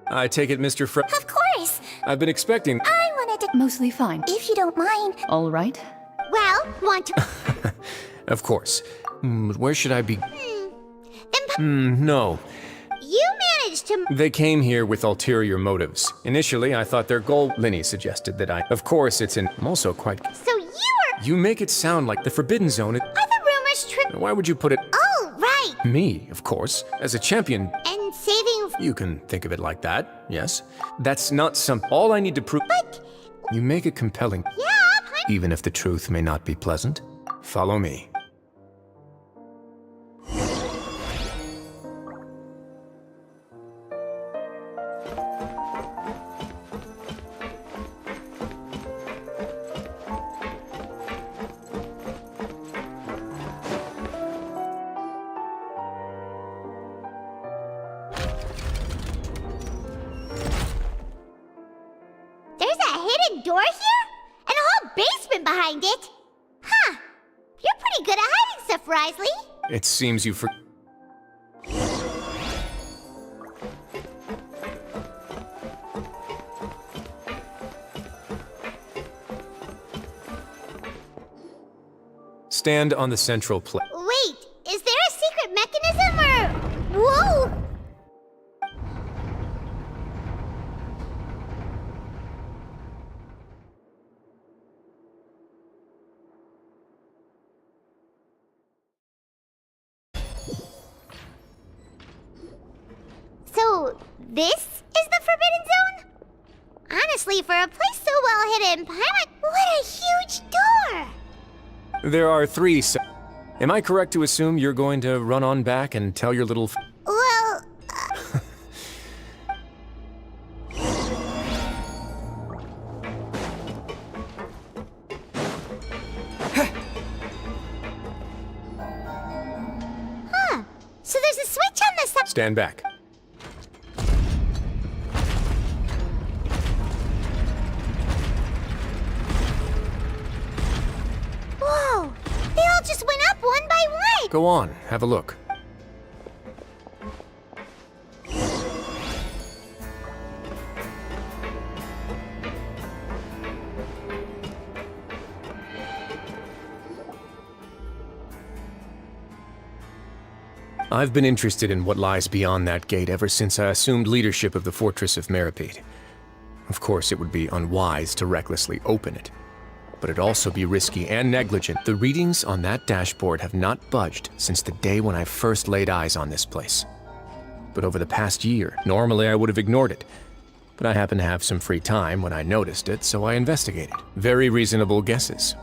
I take it, Mr. Fre- Of course. I've been expecting- I wanted to- Mostly fine. If you don't mind. All right. Well, want to- Of course. Where should I be? Then No. you managed to- They came here with ulterior motives. Initially, I thought their goal- Linny suggested that I- Of course, it's in- I'm also quite- So you were- You make it sound like the Forbidden Zone- Are the rumors true? Why would you put it- Oh, right. Me, of course. As a champion, And saving- you can think of it like that, yes. That's not some- All I need to prove- But- You make it compelling. Yeah, Even if the truth may not be pleasant. Follow me. There's a hidden door here? And a whole basement behind it? Huh. You're pretty good at hiding stuff, Risley. It seems you for- Stand on the central plate. Wait, is there a secret mechanism or... Whoa! So, this is the Forbidden Zone? Honestly, for a place so well hidden, what a huge door! There are 3 se- Am I correct to assume you're going to run on back and tell your little- Well, huh. So there's a switch on the side. Stand back. Whoa! They all just went up one by one! Go on, have a look. I've been interested in what lies beyond that gate ever since I assumed leadership of the Fortress of Meripede. Of course, it would be unwise to recklessly open it, but it'd also be risky and negligent. The readings on that dashboard have not budged since the day when I first laid eyes on this place. But over the past year, normally I would have ignored it, but I happened to have some free time when I noticed it, so I investigated. Very reasonable guesses.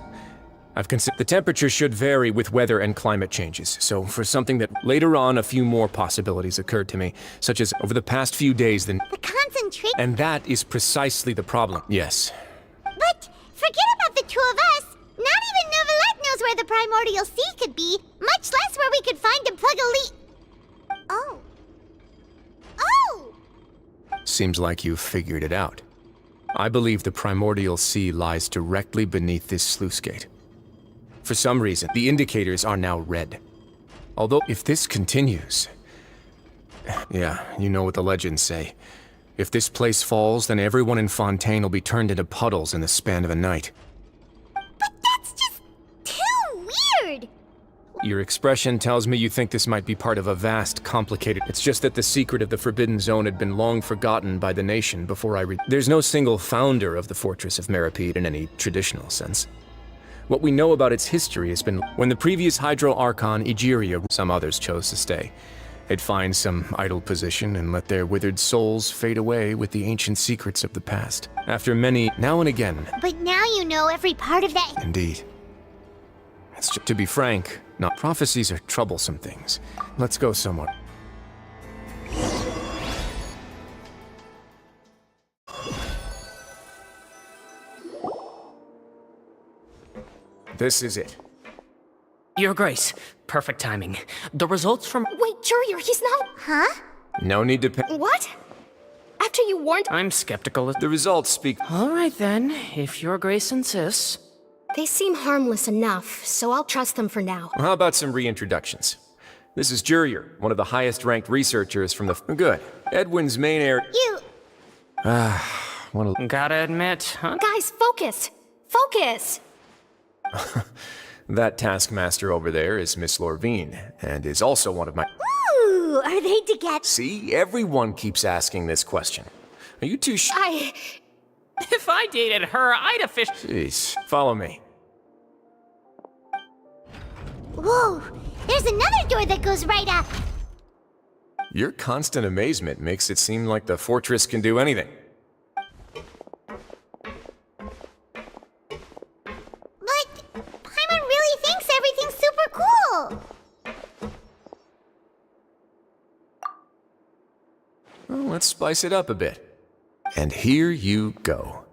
I've considered the temperature should vary with weather and climate changes, so for something that later on a few more possibilities occurred to me, such as over the past few days then. The concentrate. And that is precisely the problem. Yes. But forget about the two of us. Not even Neuvillette knows where the primordial sea could be, much less where we could find and plug a leak. Oh. Oh! Seems like you've figured it out. I believe the primordial sea lies directly beneath this sluice gate. For some reason, the indicators are now red. Although, if this continues... Yeah, you know what the legends say. If this place falls, then everyone in Fontaine will be turned into puddles in the span of a night. But that's just too weird! Your expression tells me you think this might be part of a vast, complicated... It's just that the secret of the Forbidden Zone had been long forgotten by the nation before I There's no single founder of the Fortress of Meripede in any traditional sense. What we know about its history has been when the previous Hydro Archon, Egeria, some others chose to stay. They'd find some idle position and let their withered souls fade away with the ancient secrets of the past. After many, now and again. But now you know every part of that. Indeed. To be frank, not prophecies are troublesome things. Let's go somewhere. This is it. Your Grace, perfect timing. The results from— Wait, Jurier, he's not— Huh? No need to pay. What? After you warned— I'm skeptical. The results speak. All right then, if Your Grace insists. They seem harmless enough, so I'll trust them for now. How about some reintroductions? This is Jurier, one of the highest ranked researchers from the— Good. Edwin's main area. Gotta admit, huh? Guys, focus! Focus! That taskmaster over there is Miss Lorvine, and is also one of my... Ooh, are they together? See, everyone keeps asking this question. Are you too If I dated her, I'd officially... Jeez, follow me. Whoa, there's another door that goes right up. Your constant amazement makes it seem like the fortress can do anything. But Paimon really thinks everything's super cool. Well, let's spice it up a bit. And here you go.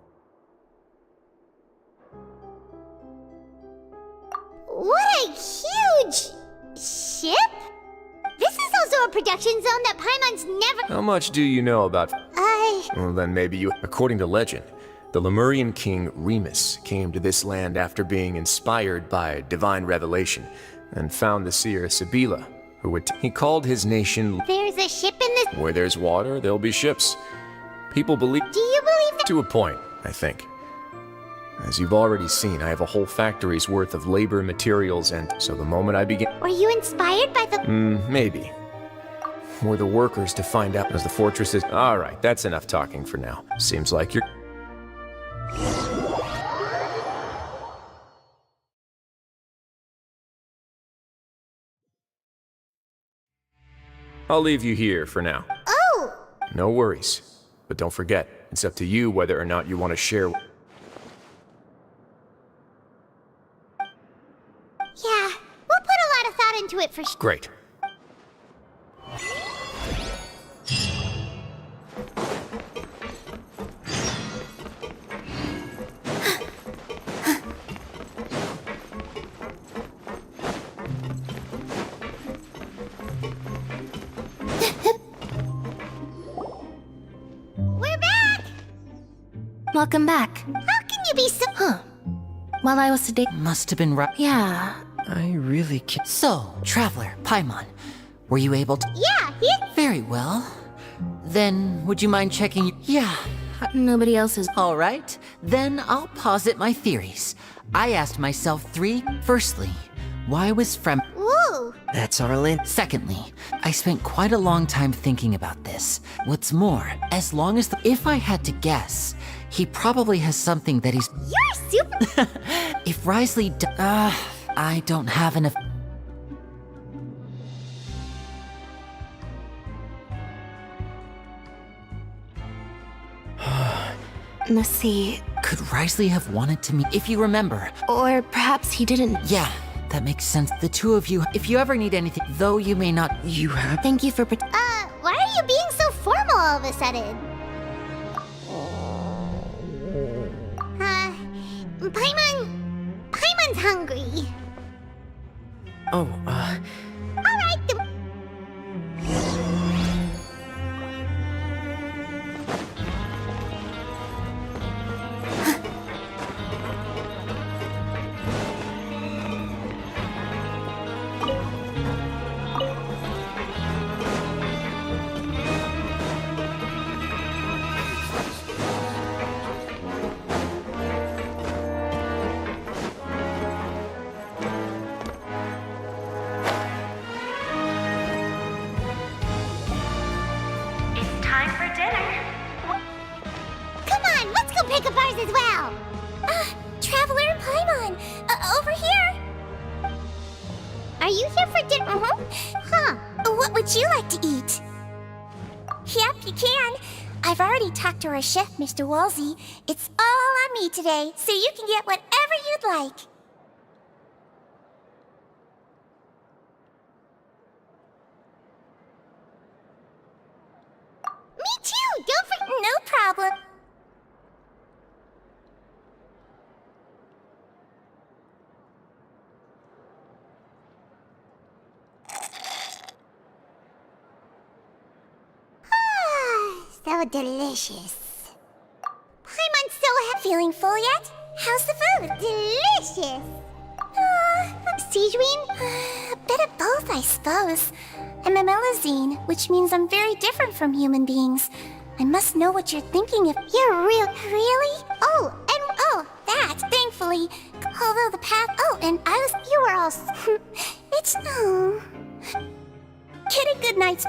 What a huge ship? This is also a production zone that Paimon's never... How much do you know about... Well, then maybe you... According to legend, the Lemurian king Remus came to this land after being inspired by divine revelation and found the seer Sibila, who would... He called his nation... There's a ship in this... Where there's water, there'll be ships. People believe... Do you believe that? To a point, I think. As you've already seen, I have a whole factory's worth of labor, materials, and... So the moment I begin... Were you inspired by the... Maybe. Were the workers to find out as the fortress is... Alright, that's enough talking for now. Seems like you're... I'll leave you here for now. Oh! No worries. But don't forget, it's up to you whether or not you want to share... Yeah, we'll put a lot of thought into it for sure. Great. We're back! Welcome back. How can you be so... While I was today, Must have been right. yeah. I really can't. So, Traveler, Paimon, were you able to? Yeah, he... Very well. Then, would you mind checking? Yeah. Nobody else is. All right. Then I'll posit my theories. I asked myself three. Firstly, why was Frem? Ooh. That's Arlen. Secondly, I spent quite a long time thinking about this. What's more, as long as if I had to guess, he probably has something that he's. You're super... If Risley, I don't have enough. Let's see. Could Risley have wanted to meet? If you remember. Or perhaps he didn't. Yeah, that makes sense. The two of you, if you ever need anything, though you may not, you have. Thank you for. Why are you being so formal all of a sudden? Paimon's hungry. Oh, Alright, then... Time for dinner. Come on, let's go pick up ours as well. Traveler and Paimon, over here. Are you here for dinner? Huh. What would you like to eat? Yep, you can. I've already talked to our chef, Mr. Wolsey. It's all on me today, so you can get whatever you'd like. Me too, don't forget. No problem. So delicious. Paimon's so happy. Feeling full yet? How's the food? Delicious. Siegeween? A bit of both, I suppose. I'm a melazine, which means I'm very different from human beings. I must know what you're thinking of. You're real. Really? Oh, that, thankfully. Although the path. Oh, and you were all. It's. Oh. Get a good night's.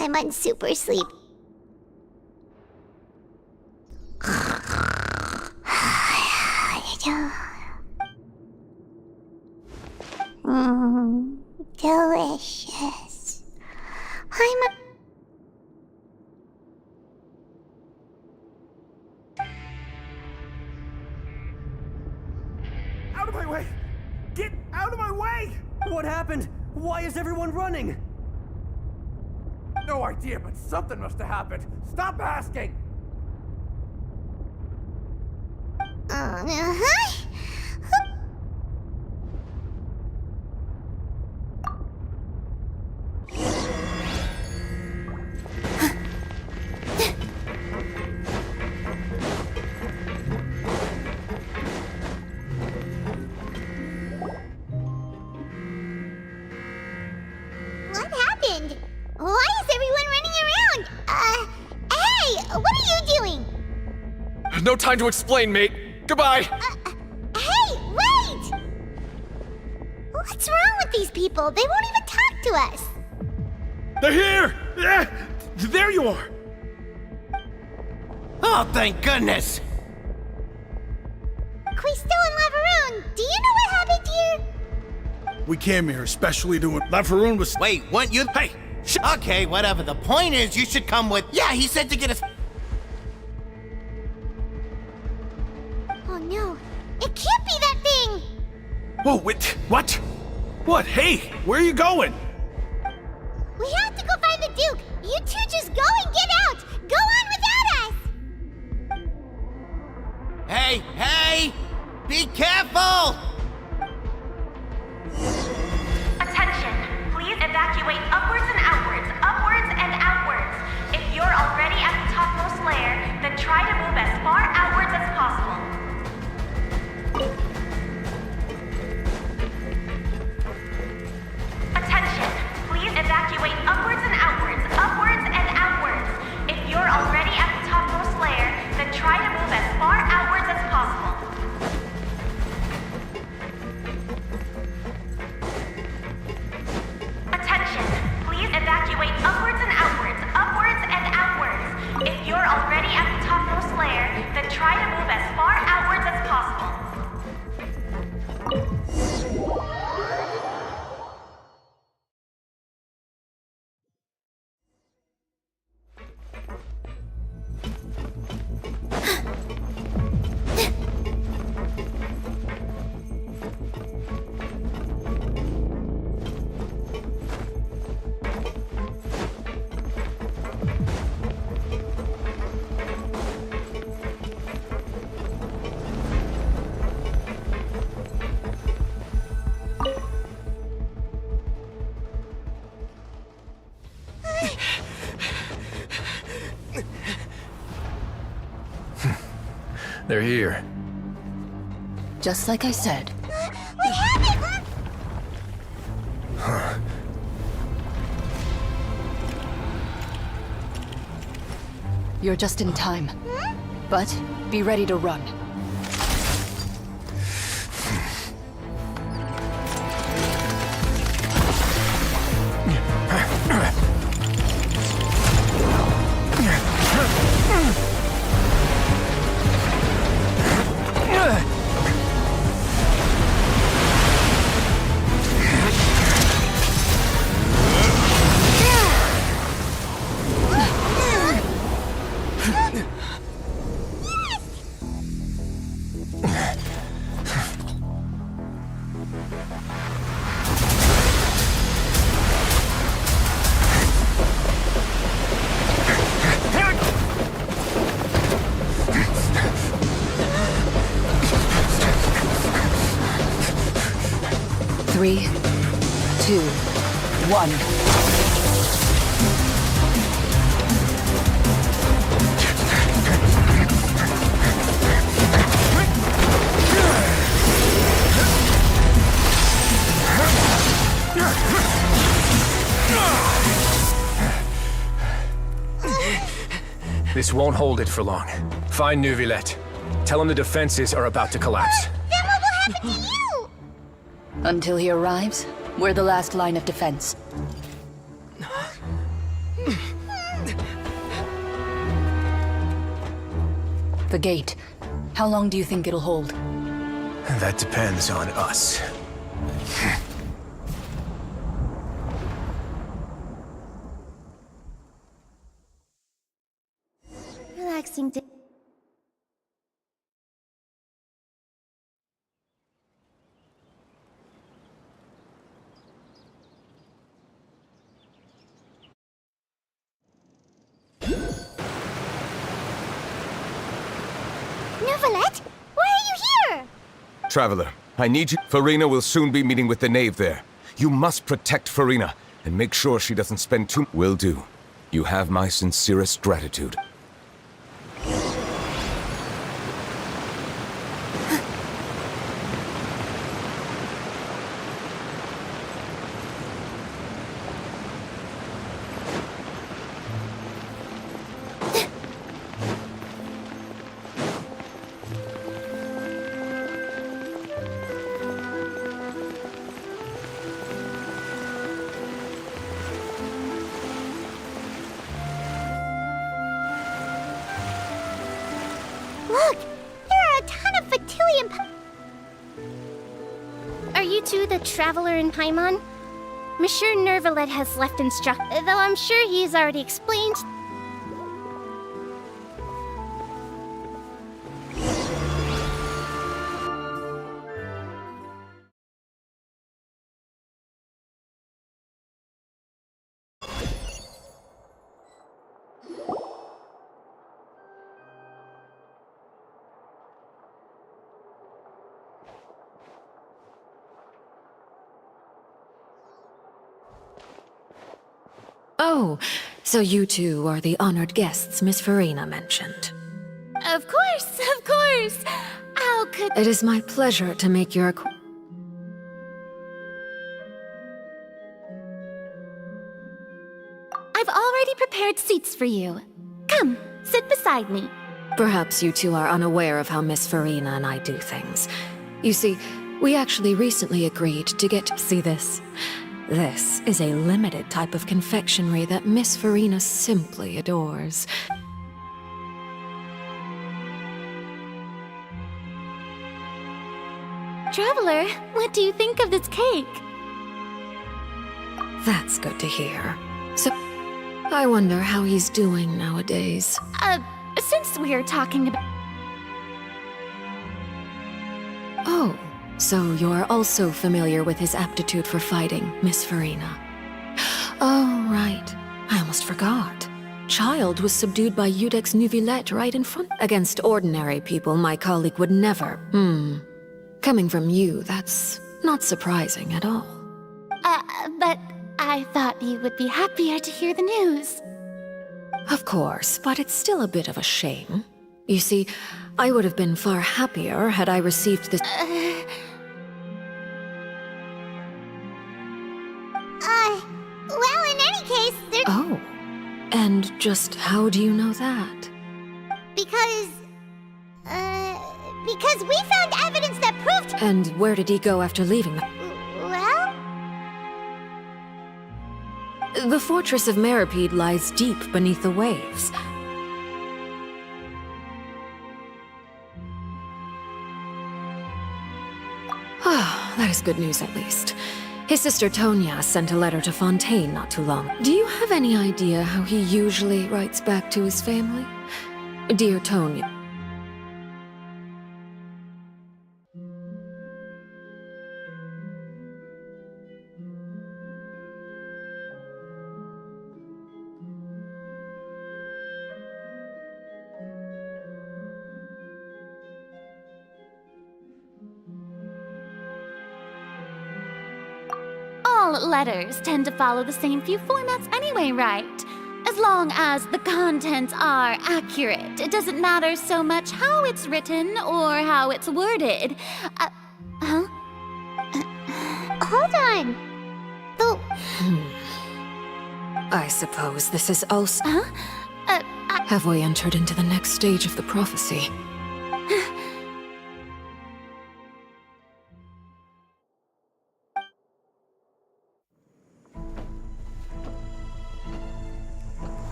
I'm on super sleep. Delicious. Out of my way! Get out of my way! What happened? Why is everyone running? No idea, but something must have happened. Stop asking! What happened? Why is everyone running around? Hey! What are you doing? No time to explain, mate. Goodbye. Hey, wait! What's wrong with these people? They won't even talk to us. They're here! There you are! Oh, thank goodness! Quisto and Lavaroon, do you know what happened here? We came here especially to... Lafaroon was... Wait, weren't you? Hey! Okay, whatever. The point is, you should come with... Yeah, he said to get us... Oh no, it can't be that thing! Whoa, wait, what? What? Hey, where are you going? We have to go find the Duke! You two just go and get out! Go on without us! Hey, hey! Be careful! Attention! Please evacuate upwards and outwards, upwards and outwards. If you're already at the topmost layer, then try to move as far outwards as possible. Attention! Please evacuate upwards and outwards, upwards and outwards. If you're already at the topmost layer, then try to move as far outwards as possible. Attention! Please evacuate upwards and outwards, upwards and outwards. If you're already at the topmost layer, then try to move as far outwards as possible. They're here. Just like I said. What happened? You're just in time. But be ready to run. Three, 2, 1. This won't hold it for long. Find Neuvillette. Tell him the defenses are about to collapse. Then what will happen to you? Until he arrives, we're the last line of defense. The gate. How long do you think it'll hold? That depends on us. Relaxing day. Neuvillette? Why are you here? Traveler, I need you. Farina will soon be meeting with the knave there. You must protect Farina, and make sure she doesn't spend too... Will do. You have my sincerest gratitude. Look! There are a ton of Fatilian... Are you two the Traveler in Paimon? Monsieur Neuvillette has left though I'm sure he's already explained... Oh, so you two are the honored guests Miss Farina mentioned. Of course, of course! How could... It is my pleasure to make your I've already prepared seats for you. Come, sit beside me. Perhaps you two are unaware of how Miss Farina and I do things. You see, we actually recently agreed to see this. This is a limited type of confectionery that Miss Farina simply adores. Traveler, what do you think of this cake? That's good to hear. So, I wonder how he's doing nowadays. Since we're talking about... Oh, so you're also familiar with his aptitude for fighting, Miss Farina. Oh, right. I almost forgot. Child was subdued by Iudex Neuvillette right in front. Against ordinary people, my colleague would never. Coming from you, that's not surprising at all. But I thought you would be happier to hear the news. Of course, but it's still a bit of a shame. You see, I would have been far happier had I received this... Well, in any case, there's... Oh, And just how do you know that? Because we found evidence that proved... And where did he go after leaving? Well? The fortress of Meripede lies deep beneath the waves. Ah, that is good news at least. His sister Tonya sent a letter to Fontaine not too long. Do you have any idea how he usually writes back to his family? Dear Tonya. All letters tend to follow the same few formats anyway, right? As long as the contents are accurate, it doesn't matter so much how it's written or how it's worded. Hold on. I suppose this is also... Have we entered into the next stage of the prophecy?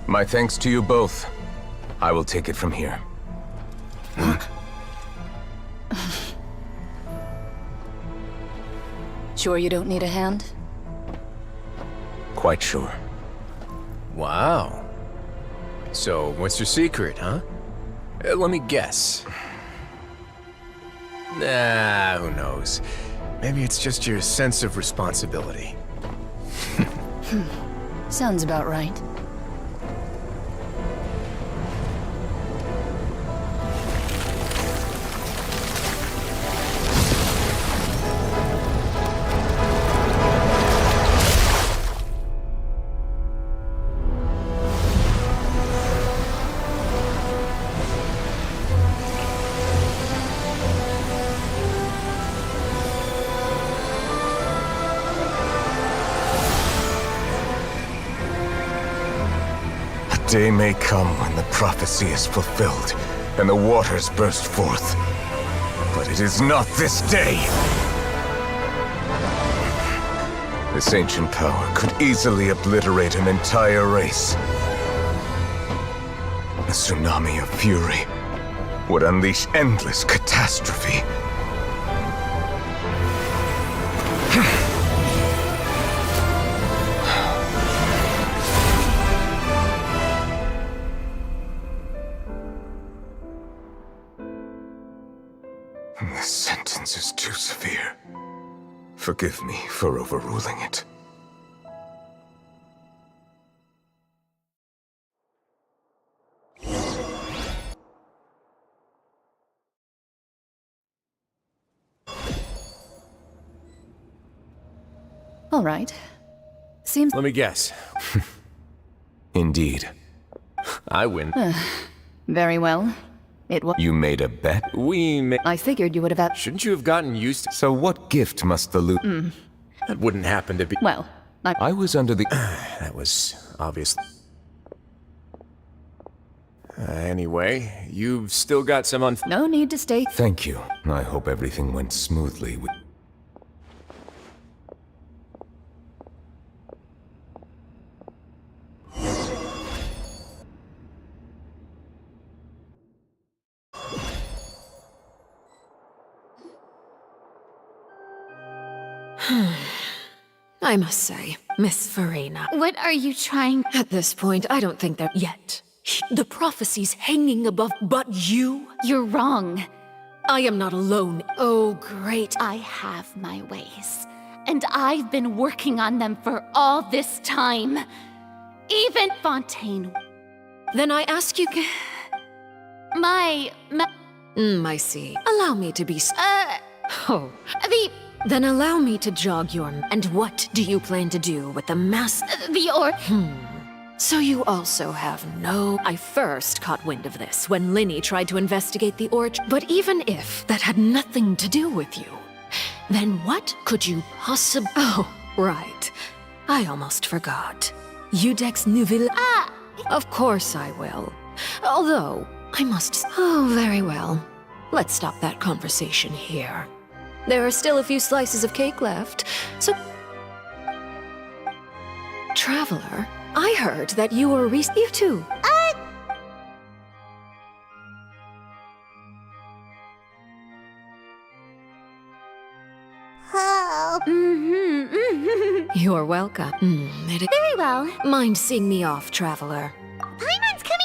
My thanks to you both. I will take it from here. Sure you don't need a hand? Quite sure. Wow. So, what's your secret, huh? Let me guess. Nah, who knows? Maybe it's just your sense of responsibility. Sounds about right. Day may come when the prophecy is fulfilled, and the waters burst forth. But it is not this day! This ancient power could easily obliterate an entire race. A tsunami of fury would unleash endless catastrophe. This sentence is too severe. Forgive me for overruling it. All right. Seems... Let me guess. Indeed. I win. Very well. It was... You made a bet? I figured you would have... Shouldn't you have gotten used to... So what gift must the loot... That wouldn't happen to be... Well, I was under the... That was obvious. Anyway, you've still got some No need to stay... Thank you. I hope everything went smoothly with... I must say, Miss Farina. What are you trying... At this point, I don't think that yet. The prophecy's hanging above, but you? You're wrong. I am not alone. Oh, great. I have my ways, and I've been working on them for all this time. Even Fontaine. Then I ask you... I see. Allow me to be... Oh. Then allow me to jog your... And what do you plan to do with the mass... So you also have no... I first caught wind of this when Linny tried to investigate the orchard. But even if that had nothing to do with you, then what could you possibly... Oh, right. I almost forgot. rdwxdeathlo... Of course I will. Although, I must... Oh, very well. Let's stop that conversation here. There are still a few slices of cake left, so... Traveler, I heard that you were You too. Oh. You're welcome. Very well. Mind seeing me off, Traveler? Paimon's coming.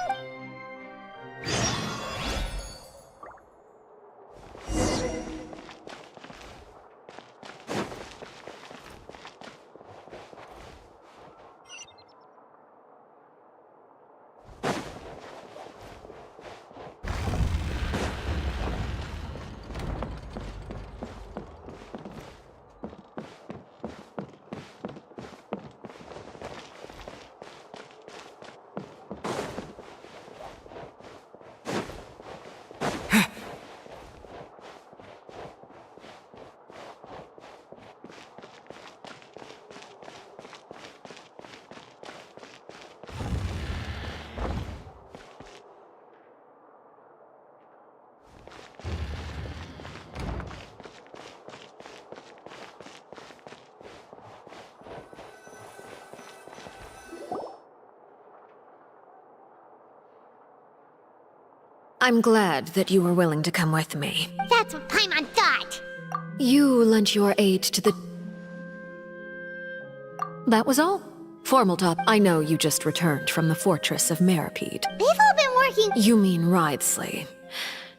I'm glad that you were willing to come with me. That's what Paimon thought. You lent your aid to the... That was all. Formal talk. I know you just returned from the fortress of Meripede. They've all been working... You mean Wriothesley.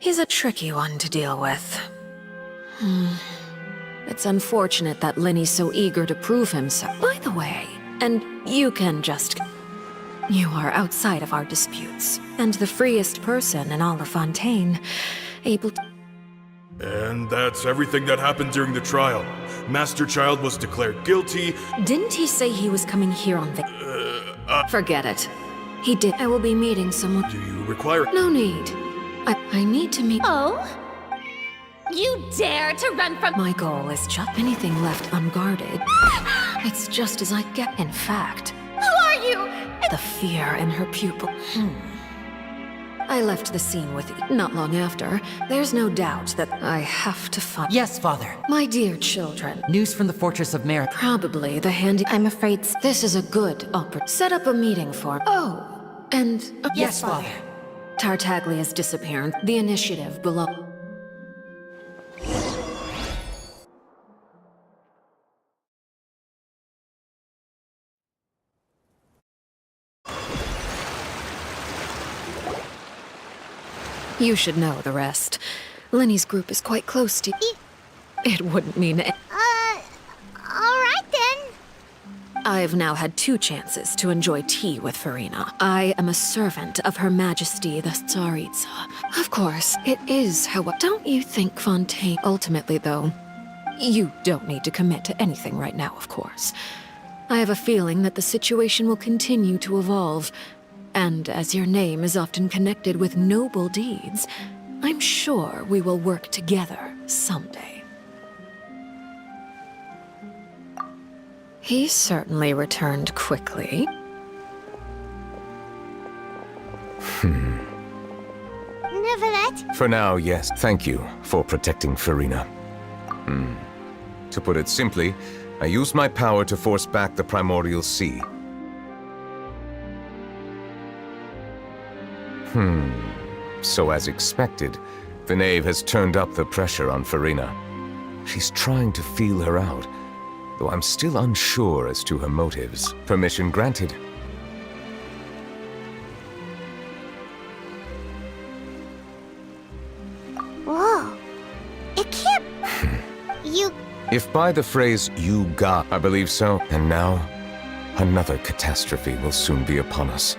He's a tricky one to deal with. It's unfortunate that Lenny's so eager to prove himself. By the way, and you can just... You are outside of our disputes, and the freest person in all of Fontaine, able to... And that's everything that happened during the trial. Master Child was declared guilty. Didn't he say he was coming here on Forget it. He did. I will be meeting someone... Do you require... No need. I need to meet... Oh? You dare to run from... My goal is just anything left unguarded. It's just as I get... In fact... Who are you? The fear in her pupil. I left the scene with you not long after. There's no doubt that I have to find... Yes, Father. My dear children. News from the Fortress of Meripede. Probably the handy... I'm afraid this is a good opportunity. Set up a meeting for... Oh, and... Yes, Father. Tartaglia's disappearance. The initiative below... You should know the rest. Lenny's group is quite close to... It wouldn't mean... Alright then. I've now had 2 chances to enjoy tea with Farina. I am a servant of Her Majesty the Tsaritsa. Of course, it is how... Don't you think, Fontaine? Ultimately, though, you don't need to commit to anything right now, of course. I have a feeling that the situation will continue to evolve. And as your name is often connected with noble deeds, I'm sure we will work together someday. He certainly returned quickly. Neuvillette? For now, yes. Thank you for protecting Farina. To put it simply, I used my power to force back the Primordial Sea. So as expected, the knave has turned up the pressure on Farina. She's trying to feel her out, though I'm still unsure as to her motives. Permission granted. Whoa. It can't... You... If by the phrase, "you got," I believe so. And now, another catastrophe will soon be upon us.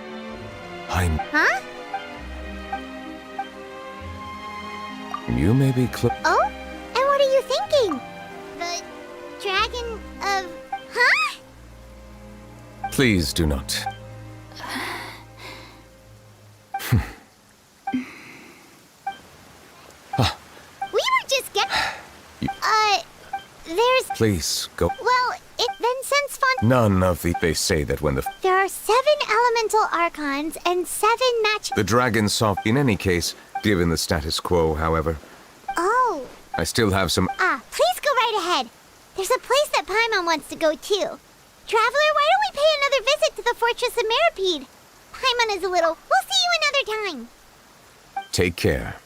Huh? You may be Oh? And what are you thinking? The dragon of... Huh? Please do not. We were just Please, go. Well, then since None of the... They say that when the... There are 7 elemental archons and 7 match... The dragon saw... In any case, given the status quo, however... Oh. I still have some... Please go right ahead. There's a place that Paimon wants to go too. Traveler, why don't we pay another visit to the Fortress of Meripede? Paimon is a little... We'll see you another time. Take care.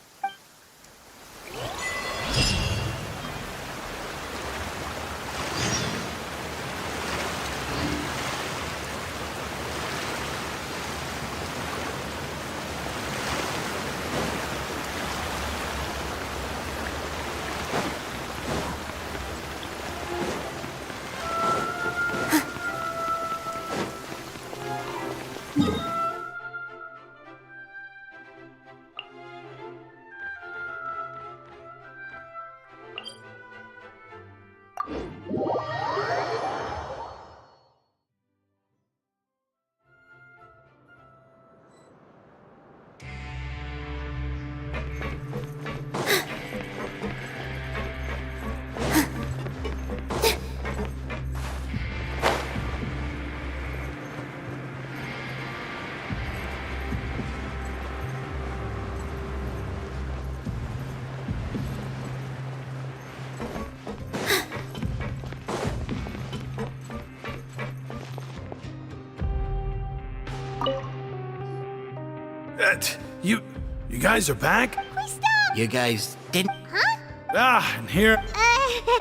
You guys are back? Please stop! You guys didn't... Huh? And here...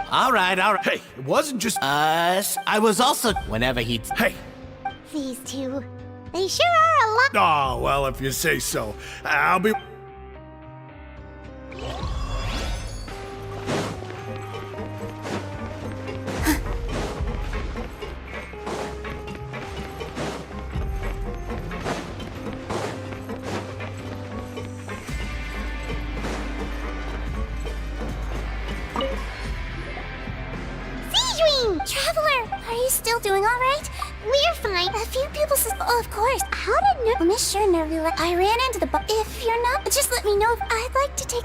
All right. Hey, it wasn't just... Us. I was also... Whenever he... Hey! These two. They sure are a lot... Oh, well, if you say so. I'll be... Traveler, are you still doing all right? We're fine. A few people oh, of course. How did Miss Sure Nervula? I ran into the If you're not, just let me know. If I'd like to take...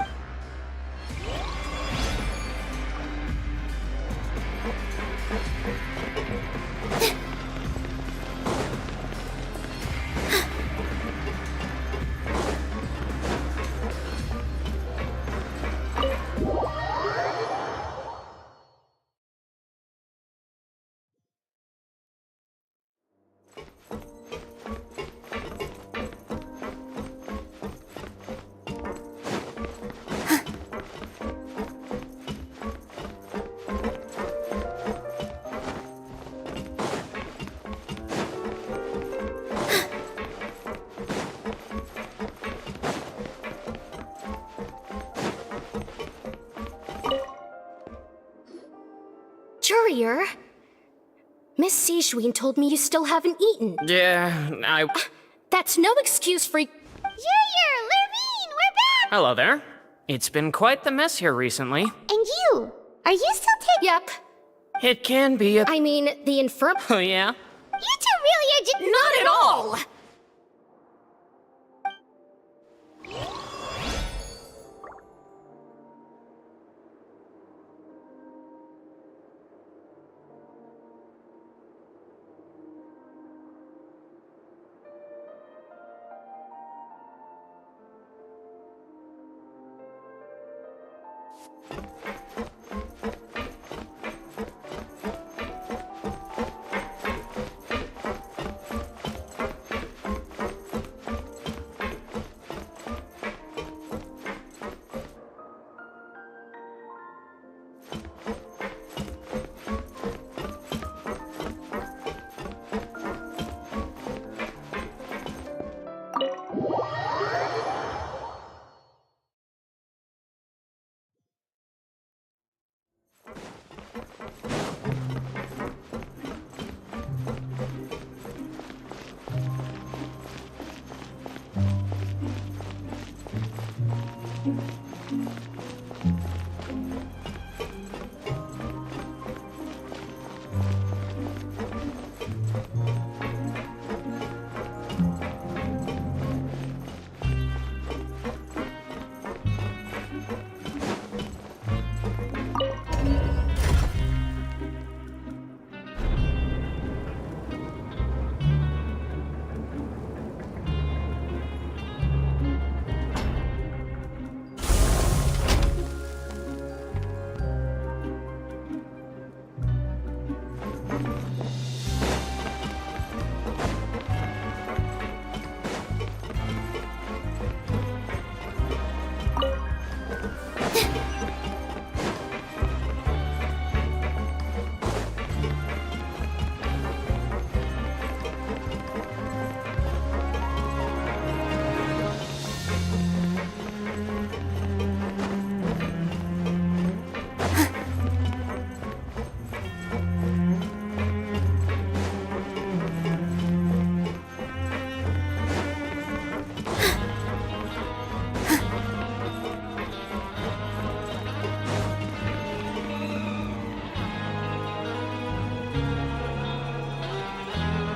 Courier? Miss Sijouin told me you still haven't eaten. Yeah, That's no excuse for... Courier! Lurvine! We're back! Hello there. It's been quite the mess here recently. And you? Are you still taking... Yep. It can be a... I mean, the infirm... Oh, yeah? You two really are just... Not at all!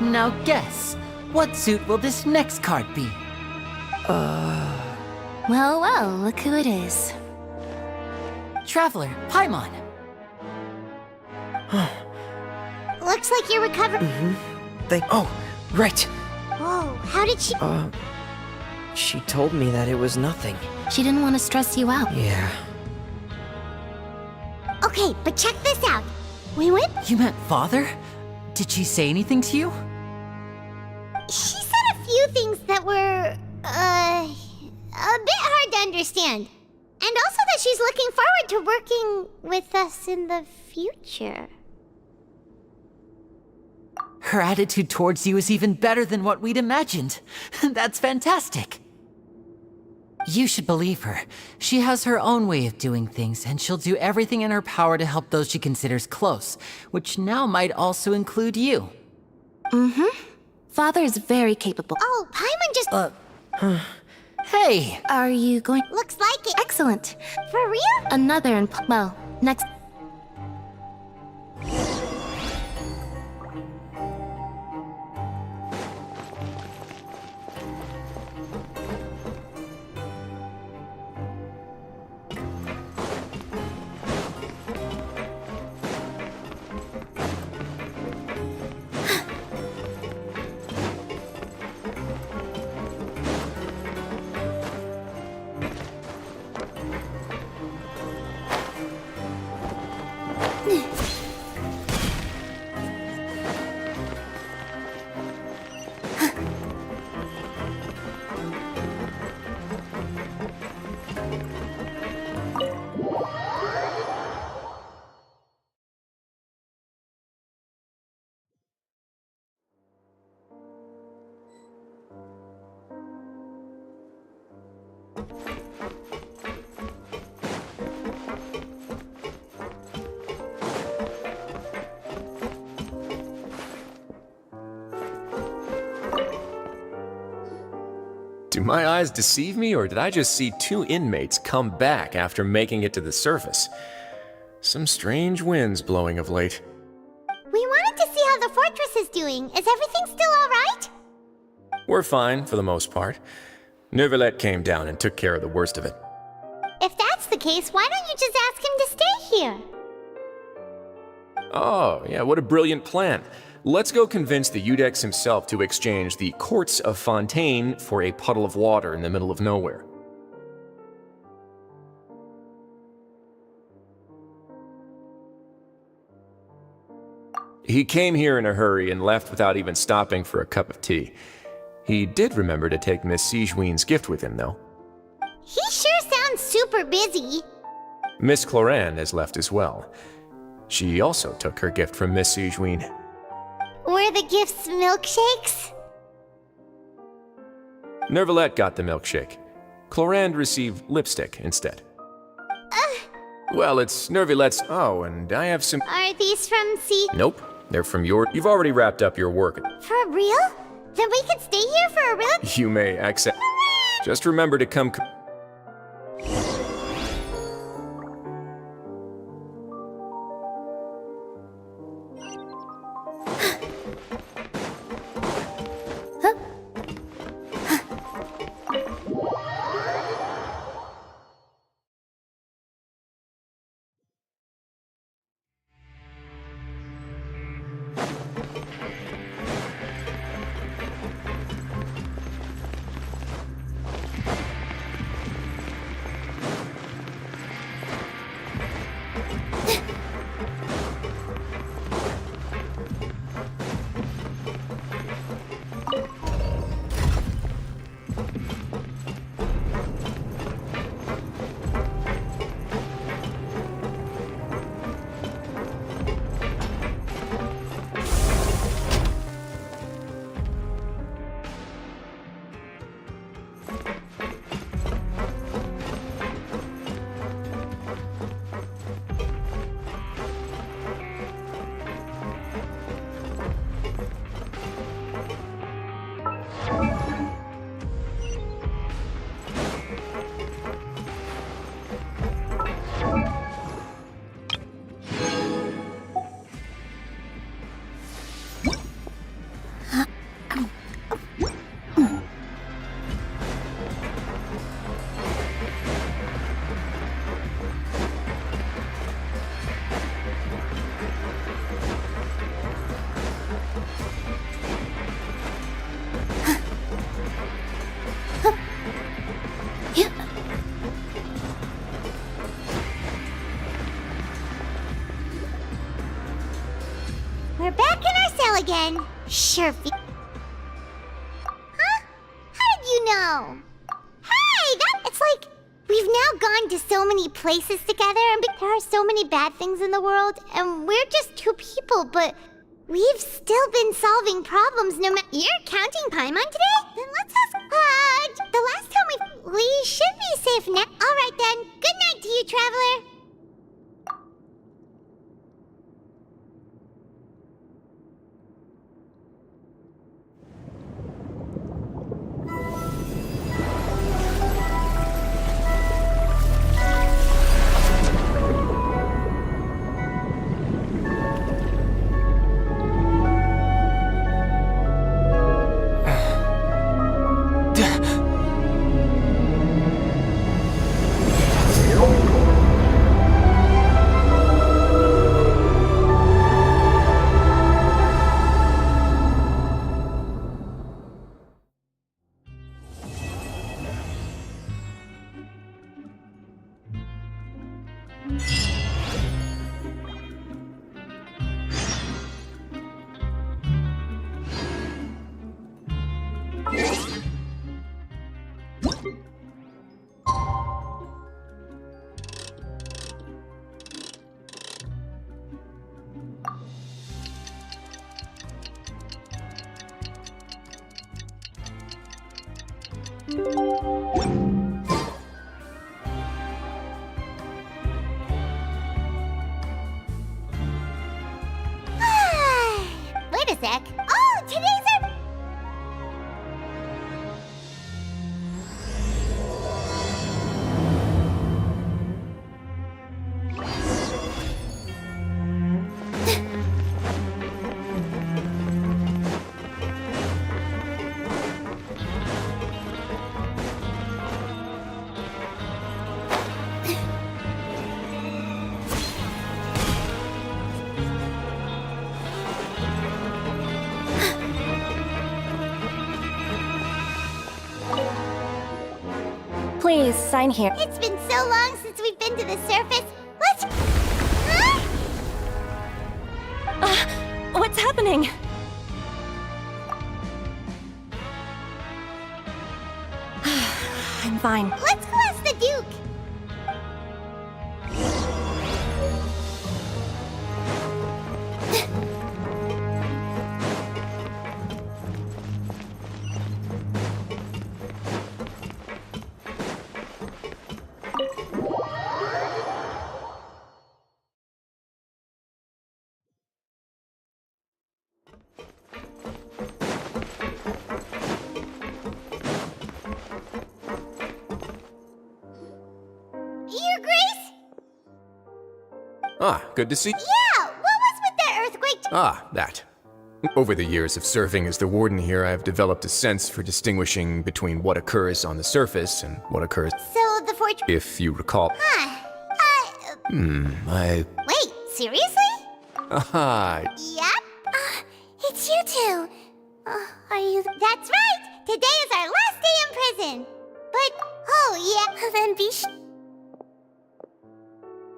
Now guess, what suit will this next card be? Well, well, look who it is. Traveler, Paimon. Looks like you're recovering. Oh, right. Whoa, how did she... She told me that it was nothing. She didn't want to stress you out. Yeah. Okay, but check this out. We went... You meant father? Did she say anything to you? She said a few things that were, a bit hard to understand. And also that she's looking forward to working with us in the future. Her attitude towards you is even better than what we'd imagined. That's fantastic. You should believe her. She has her own way of doing things, and she'll do everything in her power to help those she considers close, which now might also include you. Father is very capable. Oh, Paimon just... Hey! Are you going? Looks like it. Excellent. For real? Another and well, next. Do my eyes deceive me, or did I just see two inmates come back after making it to the surface? Some strange winds blowing of late. We wanted to see how the fortress is doing. Is everything still alright? We're fine, for the most part. Neuvillette came down and took care of the worst of it. If that's the case, why don't you just ask him to stay here? Oh, yeah, what a brilliant plan. Let's go convince the Iudex himself to exchange the Courts of Fontaine for a puddle of water in the middle of nowhere. He came here in a hurry and left without even stopping for a cup of tea. He did remember to take Miss Sigewinne's gift with him, though. He sure sounds super busy. Miss Clorinde has left as well. She also took her gift from Miss Sigewinne. Were the gifts milkshakes? Neuvillette got the milkshake. Clorinde received lipstick instead. Well, it's Neuvillette's... Oh, and I have some... Are these from Nope, they're from your... You've already wrapped up your work. For real? Then we could stay here for a real... You may accept... Just remember to come... We're back in our cell again. Sure. Huh? How did you know? Hey, it's like we've now gone to so many places together, and there are so many bad things in the world, and we're just two people, but we've still been solving problems no matter. You're counting Paimon today? Then let's ask. The last time we should be safe now. All right then. Good night to you, traveler. Wait a sec. Oh, today's our... Please, sign here. It's been so long since we've been to the surface. Let's... Huh? What's happening? I'm fine. Let's go ask the Duke. Your Grace? Ah, good to see. Yeah, what was with that earthquake? Ah, that. Over the years of serving as the warden here, I've developed a sense for distinguishing between what occurs on the surface and what occurs... So the fortress... If you recall... Wait, seriously? Aha! Yep. It's you two. Are you... That's right! Today is our last day in prison. But, oh yeah... Then be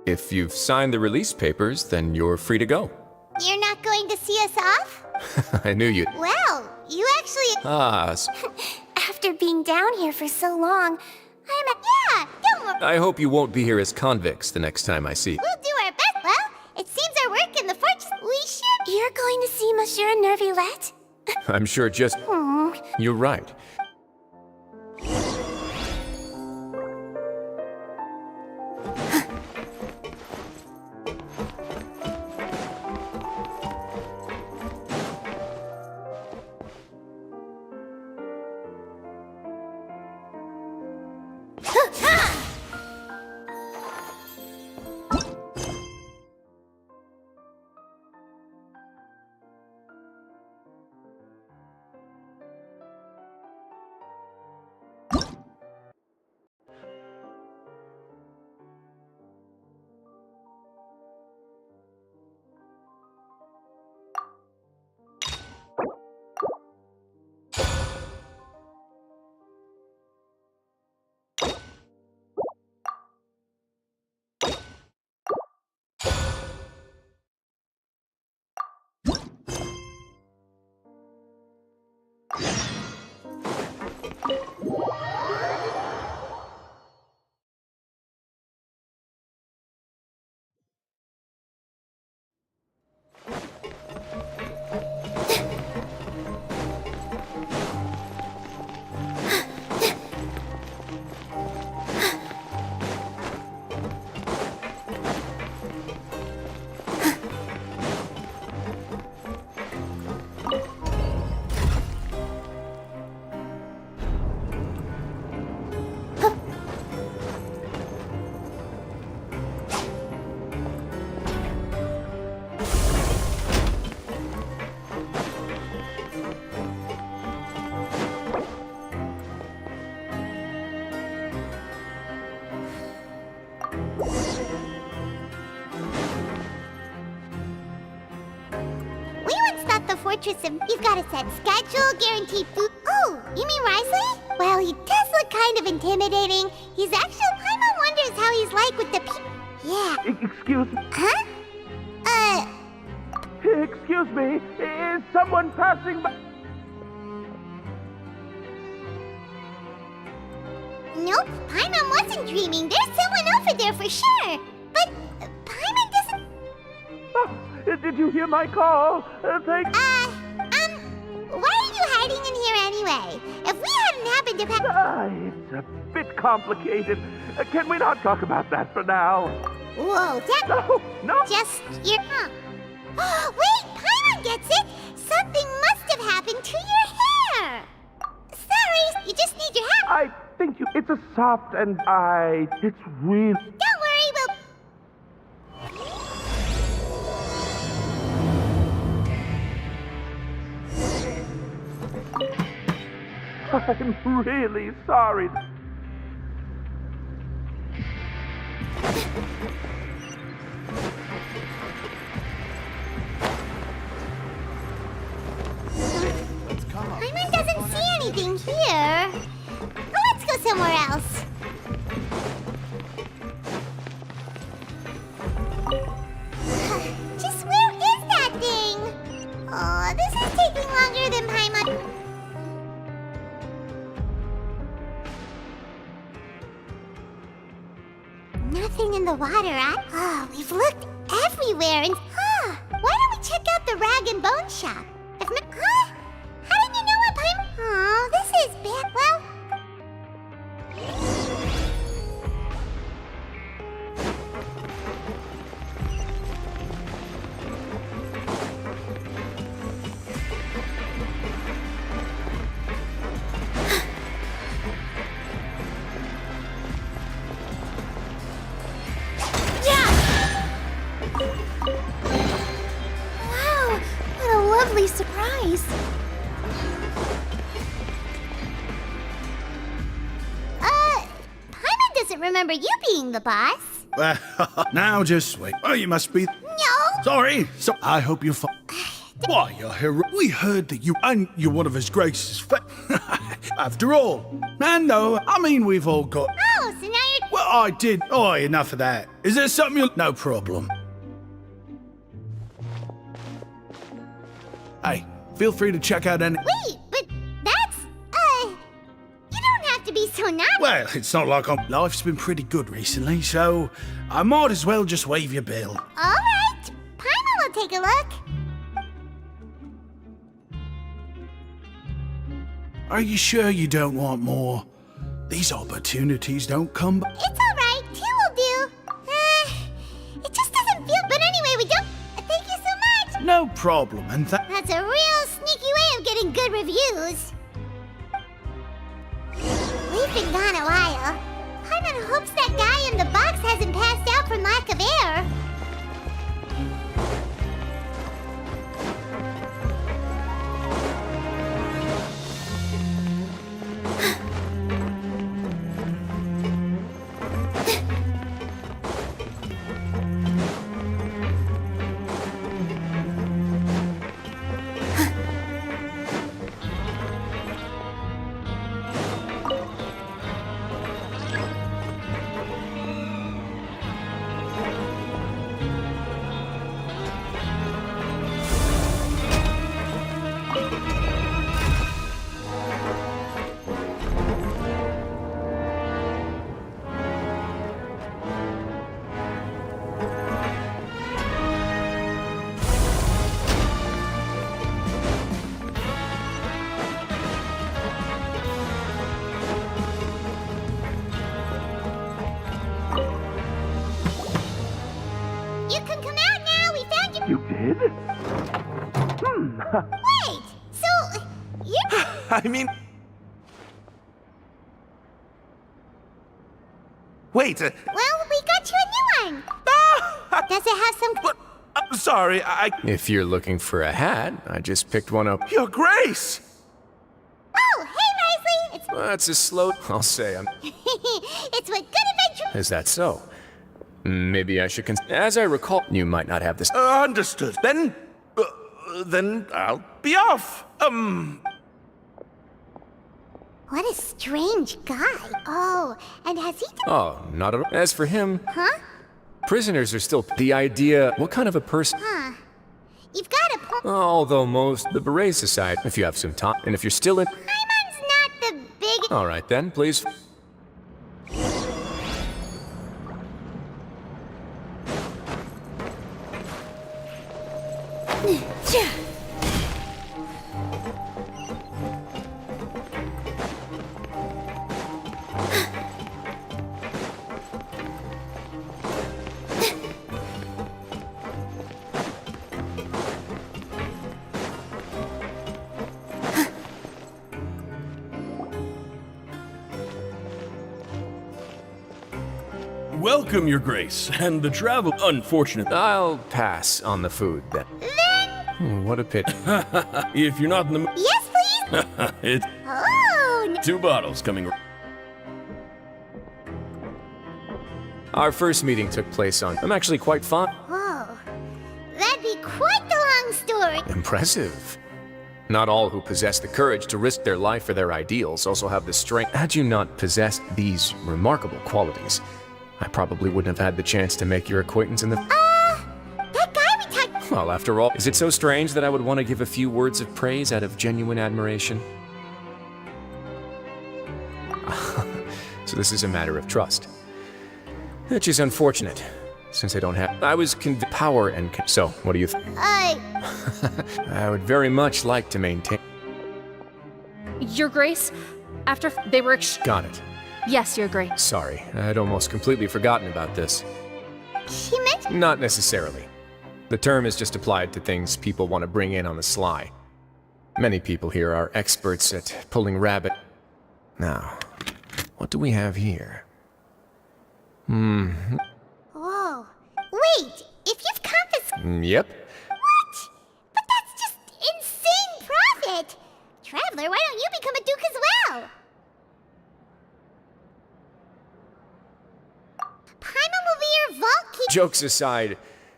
If you've signed the release papers, then you're free to go. You're not going to see us off? I knew you'd... Well, you actually... After being down here for so long, Yeah, don't worry. I hope you won't be here as convicts the next time I see you. We'll do our best. Well, it seems our work in the fortress... We should... You're going to see Monsieur Nervillette? I'm sure just... You're right. the fortress of... You've got a set schedule, guaranteed food... Oh, you mean Risley? Well, he does look kind of intimidating. He's actually... Paimon wonders how he's like with the Yeah. Excuse me. Huh? Excuse me. Is someone passing by? Nope, Paimon wasn't dreaming. There's someone over there for sure. But Paimon doesn't... Oh, did you hear my call? Why are you hiding in here anyway? If we hadn't happened to It's a bit complicated. Can we not talk about that for now? Whoa, that... No. Just your... Wait, Paimon gets it! Something must have happened to your hair! Sorry, you just need your hat. I think it's a soft and it's real. Don't worry, we'll... I'm really sorry. Paimon doesn't see anything here. Let's go somewhere else. Just where is that thing? Oh, this is taking longer than Paimon. Nothing in the water. We've looked everywhere and... why don't we check out the rag and bone shop? If not... How did you know what Paimon... Oh, this is bad. Well... Wow, what a lovely surprise. Paimon doesn't remember you being the boss. Well, now just wait. Oh, you must be... No! Sorry. So I hope you're fine. Why, you're hero... We heard that you're one of His Grace's After all. And no, I mean, we've all got... Oh, so now you're... Well, I did... Oh, enough of that. Is there something you... No problem. Hey, feel free to check out any... Wait, but that's... You don't have to be so nice. Well, it's not like life's been pretty good recently, so I might as well just waive your bill. All right. Paimon will take a look. Are you sure you don't want more? These opportunities don't come by. It's all right. 2 will do. It just doesn't feel... But anyway, we don't... Thank you so much. No problem, and That's a real sneaky way of getting good reviews. We've been gone a while. Paimon hopes that guy in the box hasn't passed out from lack of air. You did? Wait, so you're... I mean... Wait, Well, we got you a new one. Does it have some... What? I'm sorry, If you're looking for a hat, I just picked one up. Your Grace! Oh, hey, Risley! It's... Well, that's a slow... I'll say I'm... It's what good adventure... Is that so? Maybe I should As I recall, you might not have this... Understood. Then, then I'll be off. What a strange guy. Oh, and has he... Oh, not at all. As for him, Huh? prisoners are still the idea. What kind of a person? Huh. You've got a point. Although most the Beret Society, if you have some time, and if you're still in. Paimon's not the big... All right then, please. Welcome, Your Grace, and the travel. Unfortunate. I'll pass on the food then. What a pity. If you're not in the mood. Yes, please? It's Oh, 2 bottles coming. Our first meeting took place on. I'm actually quite fond. Whoa. That'd be quite the long story. Impressive. Not all who possess the courage to risk their life for their ideals also have the strength. Had you not possessed these remarkable qualities, I probably wouldn't have had the chance to make your acquaintance in the... That guy we talked... Well, after all, is it so strange that I would want to give a few words of praise out of genuine admiration? So this is a matter of trust. Which is unfortunate, since I don't have... I was power and... So, what do you think? I would very much like to maintain... Your Grace, after they were... Got it. Yes, Your Grace. Sorry, I'd almost completely forgotten about this. She mentioned... Not necessarily. The term is just applied to things people want to bring in on the sly. Many people here are experts at pulling rabbit. Now, what do we have here? Whoa. Wait, if you've confiscated... Yep. What? But that's just insane profit! Traveler, why don't you become a duke as well? Paimon will be your vault keeper. Jokes aside,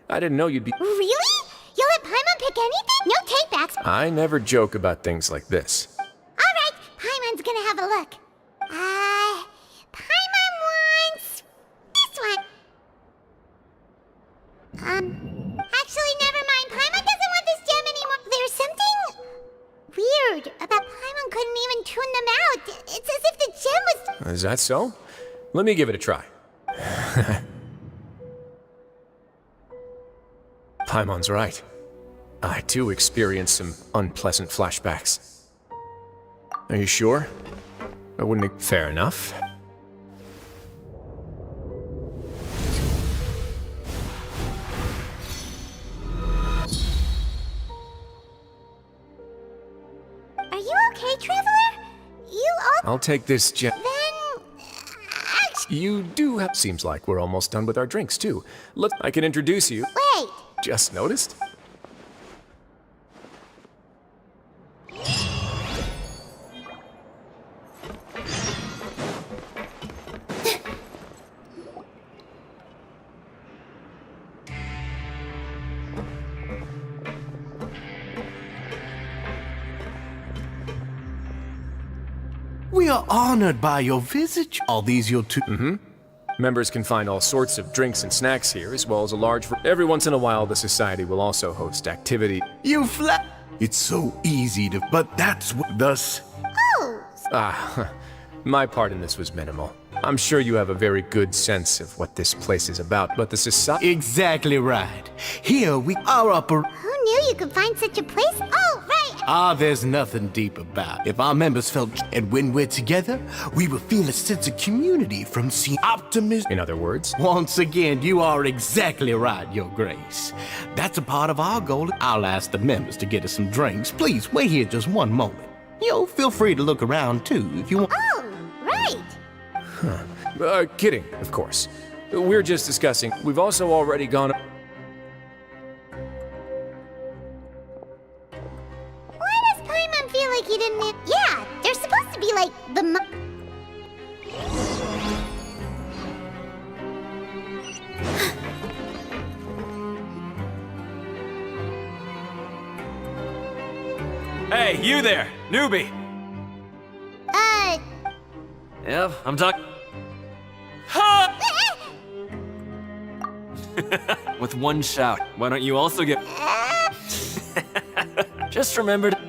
I didn't know you'd be... Really? You'll let Paimon pick anything? No takebacks. I never joke about things like this. Alright, Paimon's gonna have a look. Paimon wants... this one. Actually, never mind. Paimon doesn't want this gem anymore. There's something weird about Paimon couldn't even tune them out. It's as if the gem was... Is that so? Let me give it a try. Paimon's right. I too experienced some unpleasant flashbacks. Are you sure? I wouldn't... Fair enough. Are you okay, Traveler? You all... I'll take this gem. Then... You do have... Seems like we're almost done with our drinks, too. Look, I can introduce you. Wait. Just noticed? We are honored by your visit. All these your two... Members can find all sorts of drinks and snacks here, as well as a large... Every once in a while, the Society will also host activity... You flat... It's so easy to... But that's what... Thus... Oh! My part in this was minimal. I'm sure you have a very good sense of what this place is about, but the Society... Exactly right. Here we are upper... Who knew you could find such a place? Oh, right! There's nothing deep about it. If our members felt... And when we're together, we will feel a sense of community from seeing optimism... In other words? Once again, you are exactly right, Your Grace. That's a part of our goal. I'll ask the members to get us some drinks. Please, wait here just one moment. Feel free to look around, too, if you want... Oh, right! Kidding, of course. We're just discussing. We've also already gone... Why does Paimon feel like he didn't... Yeah, they're supposed to be like the... Hey, you there, newbie! Yep, I'm talking. With one shout, why don't you also get... Just remember to...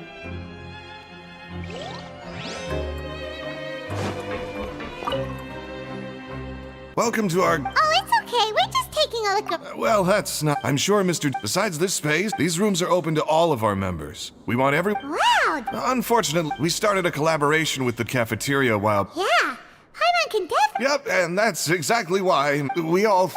Welcome to our... Oh, it's okay. We're just taking a look at... Well, that's not... I'm sure, Mr. Besides this space, these rooms are open to all of our members. We want every... Wow! Unfortunately, we started a collaboration with the cafeteria while... Yeah, Paimon can definitely... Yep, and that's exactly why we all...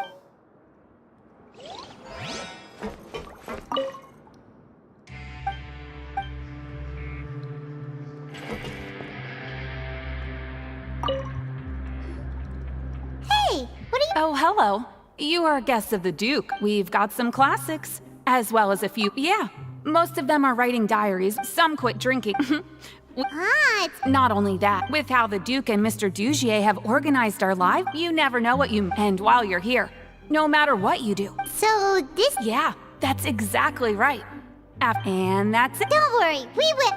Hey, what are you... Oh, hello. You are guests of the Duke. We've got some classics, as well as a few... Yeah, most of them are writing diaries. Some quit drinking. Not only that, with how the Duke and Mr. Dugier have organized our life, you never know what you... And while you're here, no matter what you do. So this... Yeah, that's exactly right. And that's it. Don't worry, we will...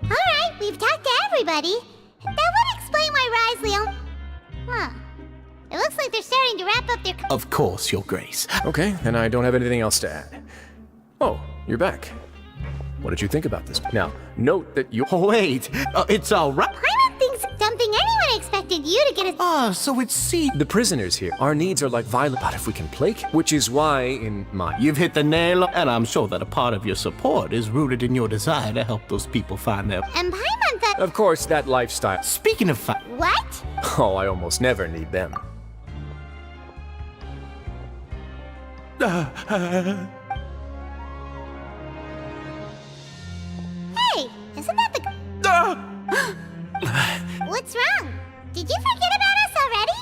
Alright, we've talked to everybody. That would explain why Risley... Huh. It looks like they're starting to wrap up their... Of course, Your Grace. Okay, then I don't have anything else to add. Oh, you're back. What did you think about this? Now, note that you... Oh, wait. It's all right. Paimon thinks something anyone expected you to get a... So it's see... The prisoners here, our needs are like violent, but if we can placate, which is why in my... You've hit the nail, and I'm sure that a part of your support is rooted in your desire to help those people find their... And Paimon thought... Of course, that lifestyle... Speaking of What? Oh, I almost never need them. Hey, isn't that the... What's wrong? Did you forget about us already?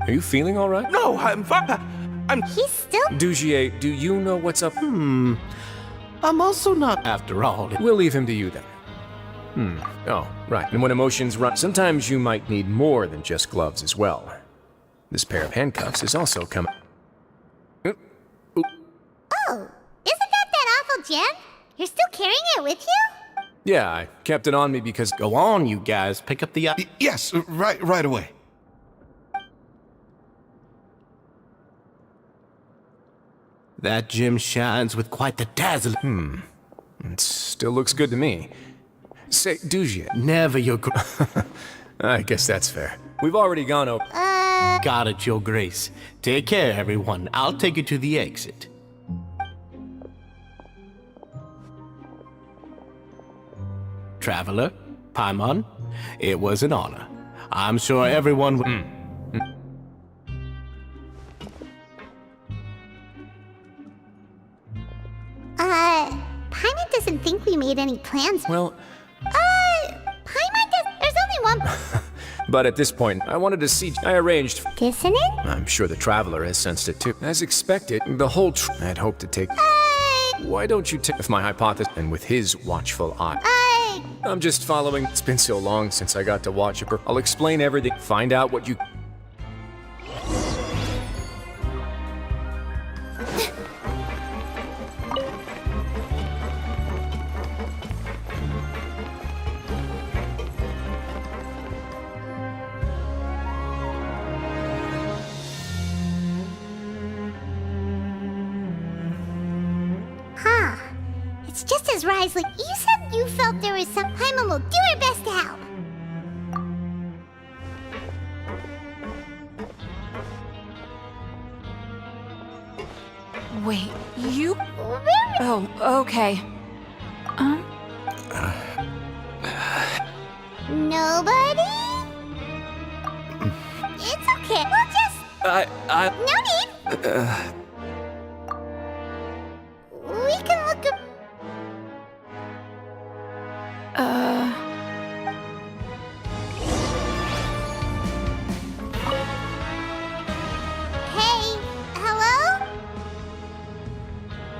Are you feeling all right? No, I'm fine. He's still... Dugier, do you know what's up? I'm also not, after all. We'll leave him to you then. Oh, right. And when emotions run, sometimes you might need more than just gloves as well. This pair of handcuffs is also coming. Oh, isn't that awful gem? You're still carrying it with you? Yeah, I kept it on me because... Go on, you guys. Pick up the... Yes, right away. That gem shines with quite the dazzle. It still looks good to me. Say, Dugier. Never, Your I guess that's fair. We've already gone over... Got it, Your Grace. Take care, everyone. I'll take you to the exit. Traveler, Paimon, it was an honor. I'm sure everyone would... Paimon doesn't think we made any plans. Well... Paimon does... There's only one... But at this point, I wanted to see... I arranged... Dissonant? I'm sure the Traveler has sensed it too. As expected, the whole I'd hoped to take... Why don't you take... If my hypothesis... And with his watchful eye... I'm just following... It's been so long since I got to watch it. I'll explain everything. Find out what you... It's just as Risley. You said you felt there was some... Paimon will do her best to help. Wait, you... Oh, okay. Nobody? It's okay. We'll just... No need. We can look up... Hey, hello?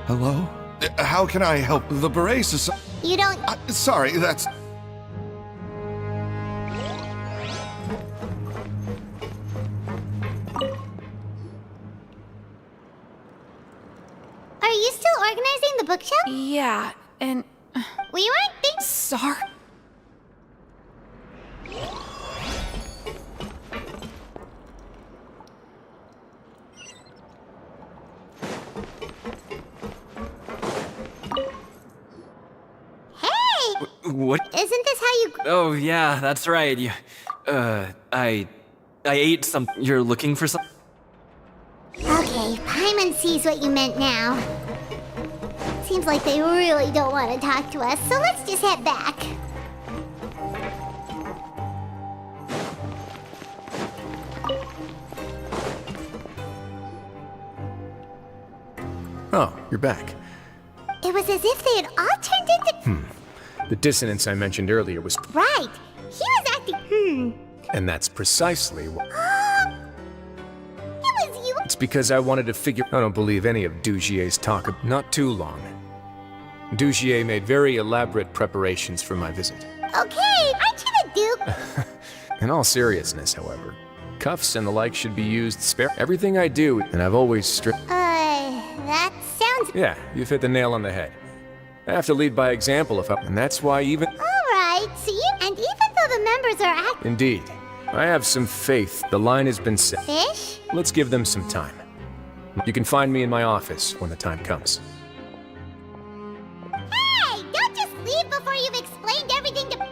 Hello? How can I help? The Beret Society... You don't... sorry, that's... organizing the bookshelf? Yeah, and... We weren't thinking... Sorry. What? Isn't this how you... Oh, yeah, that's right. I ate some. You're looking for some? Okay, Paimon sees what you meant now. Seems like they really don't want to talk to us, so let's just head back. Oh, you're back. It was as if they had all turned into... The dissonance I mentioned earlier was... Right. He was acting... And that's precisely what... It was you... It's because I wanted to figure... I don't believe any of Dugier's talk. Not too long. Dugier made very elaborate preparations for my visit. Okay, aren't you the Duke? In all seriousness, however, cuffs and the like should be used spare. Everything I do, and I've always That sounds... Yeah, you've hit the nail on the head. I have to lead by example if I... And that's why even... Alright, so you... And even though the members are act... Indeed. I have some faith. The line has been set. Fish? Let's give them some time. You can find me in my office when the time comes. Hey! Don't just leave before you've explained everything to...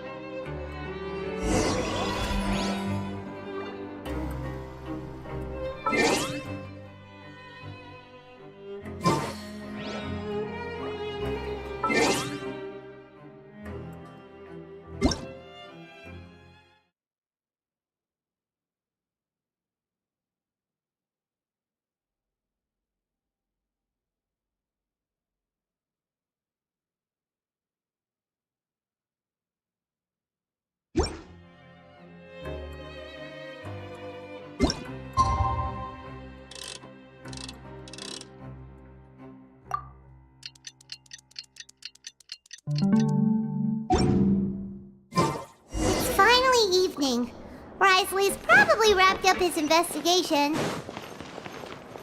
It's finally evening. Risley's probably wrapped up his investigation.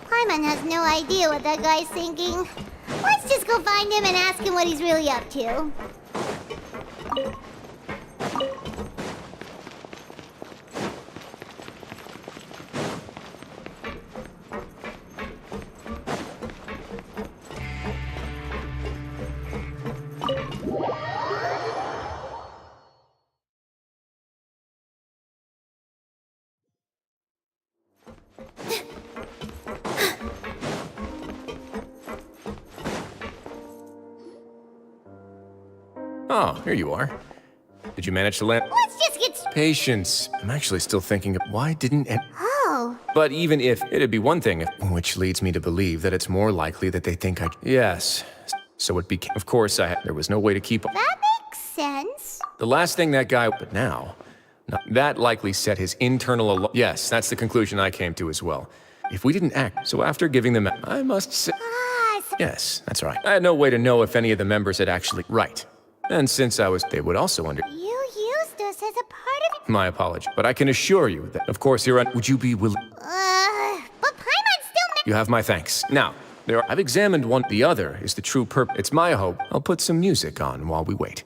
Paimon has no idea what that guy's thinking. Let's just go find him and ask him what he's really up to. Oh, here you are. Did you manage to land? Let's just get... Patience. I'm actually still thinking of why didn't it... Oh. But even if, it'd be one thing if... Which leads me to believe that it's more likely that they think I... Yes. So it became... Of course, there was no way to keep... That makes sense. The last thing that guy... But now... No, that likely set his internal... Yes, that's the conclusion I came to as well. If we didn't act... So after giving them... I must say... Yes, that's right. I had no way to know if any of the members had actually... Right. And since I was... They would also under... You used us as a part of... My apology. But I can assure you that, of course, you're... Would you be willing... But Paimon's still... You have my thanks. Now, I've examined one. The other is the true purpose. It's my hope. I'll put some music on while we wait.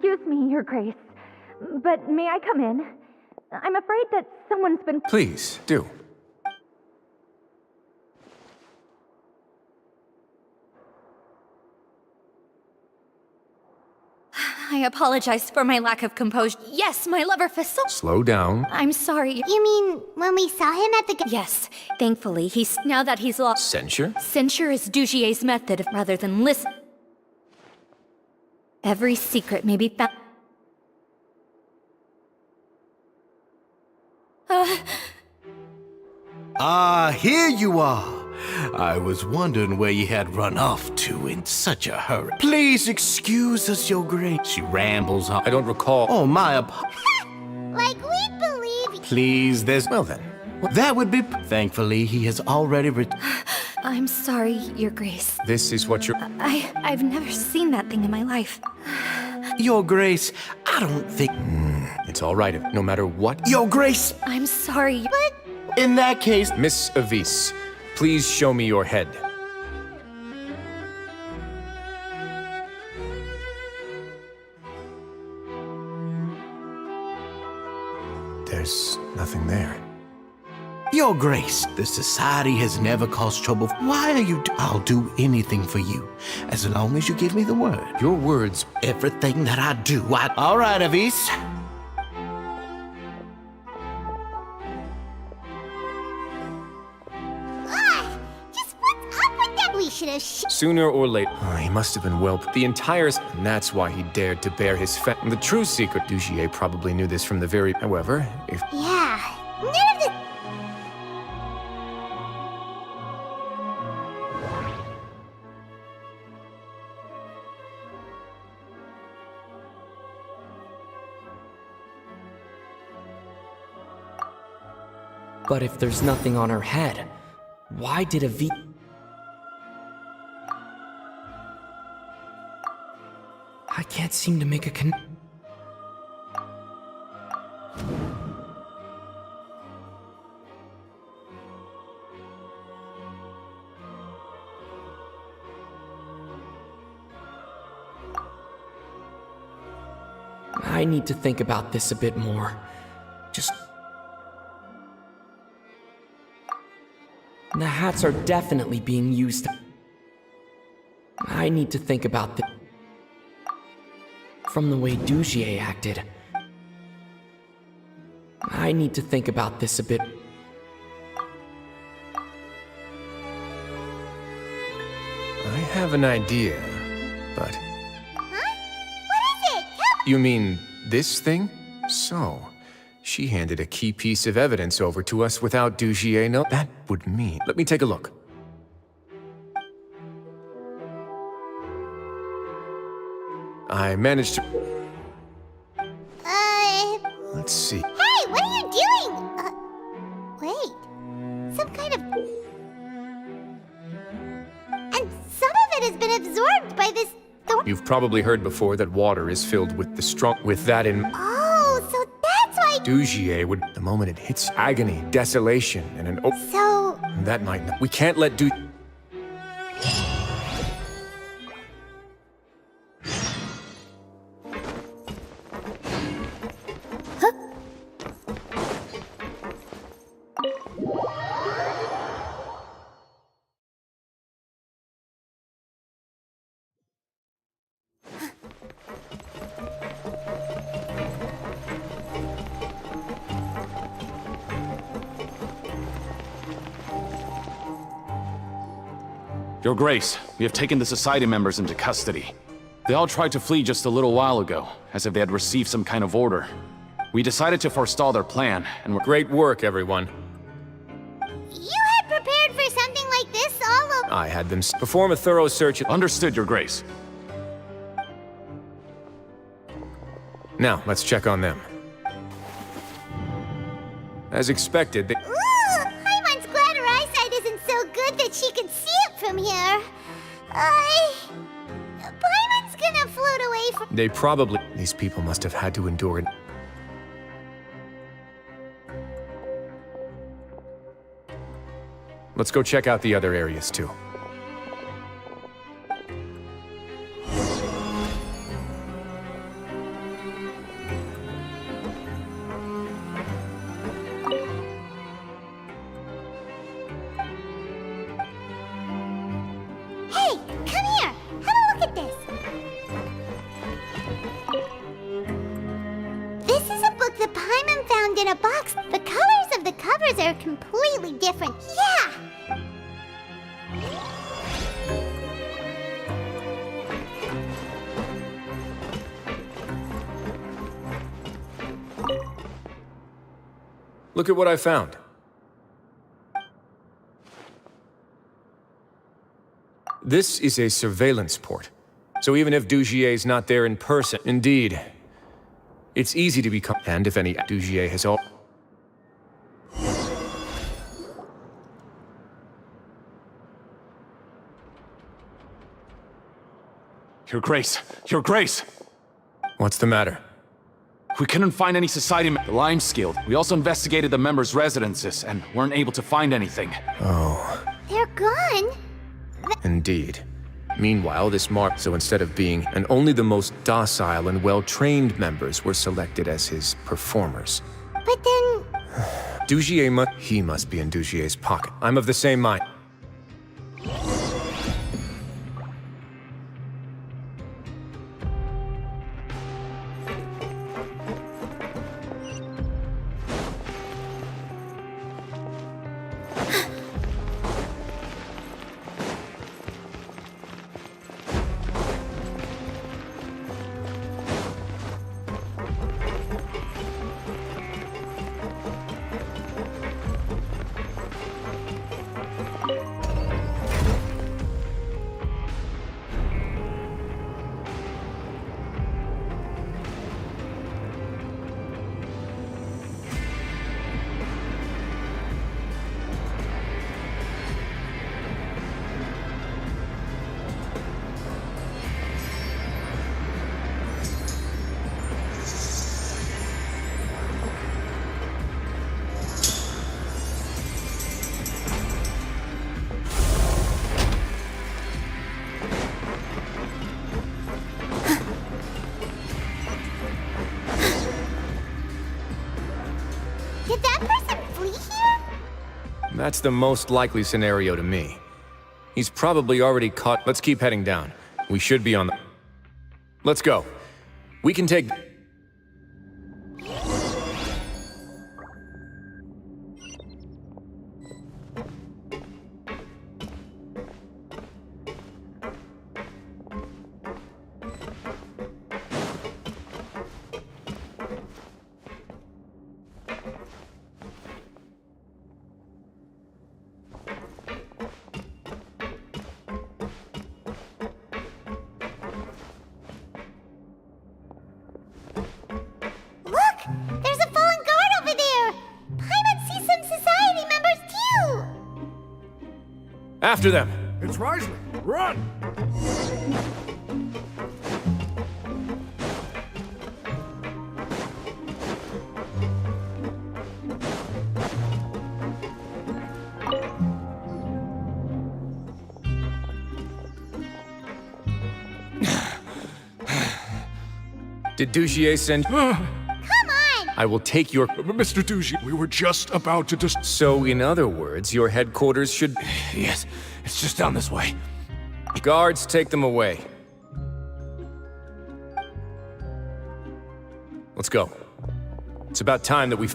Excuse me, Your Grace, but may I come in? I'm afraid that someone's been... Please, do. I apologize for my lack of composure. Yes, my lover Faso... Slow down. I'm sorry. You mean when we saw him at the... Yes, thankfully, now that he's lost... Censure? Censure is Dugier's method rather than listen. Every secret may be found... Here you are. I was wondering where you had run off to in such a hurry. Please excuse us, Your Grace. She rambles on. I don't recall. Oh, my Like we believe. Please, there's... Well then. That would be... Thankfully, he has already I'm sorry, Your Grace. This is what you're... I've never seen that thing in my life. Your Grace, I don't think... It's all right, no matter what. Your Grace! I'm sorry, but... In that case... Miss Avis, please show me your head. There's nothing there. Your Grace, the Society has never caused trouble. Why are you... I'll do anything for you, as long as you give me the word. Your words... Everything that I do, All right, Avis. Just what's up with that? We should have Sooner or later... he must have been well... The entire... And that's why he dared to bear his The true secret... Dugier probably knew this from the very... However, if... Yeah. None of the... But if there's nothing on her head, why did Avis... I can't seem to make a I need to think about this a bit more. The hats are definitely being used. I need to think about this. From the way Dugier acted. I need to think about this a bit. I have an idea, but... Huh? What is it? Help! You mean this thing? So, she handed a key piece of evidence over to us without Dugier know. That would mean... Let me take a look. I managed to... Let's see. Hey, what are you doing? Wait. Some kind of... And some of it has been absorbed by this thorn... You've probably heard before that water is filled with the strong... With that in... Oh, so that's why... Dugier would... The moment it hits agony, desolation, and an... So... That might not... We can't let Your Grace, we have taken the Society members into custody. They all tried to flee just a little while ago, as if they had received some kind of order. We decided to forestall their plan, and we're... Great work, everyone. You had prepared for something like this all over... I had them perform a thorough search... Understood, Your Grace. Now, let's check on them. As expected, they... Paimon's glad her eyesight isn't so good that she can see it from here. Paimon's gonna float away from... They probably... These people must have had to endure it. Let's go check out the other areas, too. Hey, come here. Have a look at this. This is a book that Paimon found in a box. The colors of the covers are completely different. Yeah! Look at what I found. This is a surveillance port. So even if Dugier's not there in person, indeed, it's easy to become. And if any, Dugier has all. Your Grace! Your Grace! What's the matter? We couldn't find any society the Limes Guild. We also investigated the members' residences and weren't able to find anything. Oh. They're gone? Indeed. Meanwhile, this mark. So instead of being, and only the most docile and well-trained members were selected as his performers. But then... Dugier he must be in Dugier's pocket. I'm of the same mind. Did that person flee here? That's the most likely scenario to me. He's probably already caught. Let's keep heading down. We should be on the... Let's go. We can take... There's a fallen guard over there! Paimon sees some society members too! After them! It's Risley! Run! Did Dugier send... Come on! I will take your... Mr. Dugier, we were just about to So, in other words, your headquarters should... Yes, it's just down this way. Guards, take them away. Let's go. It's about time that we...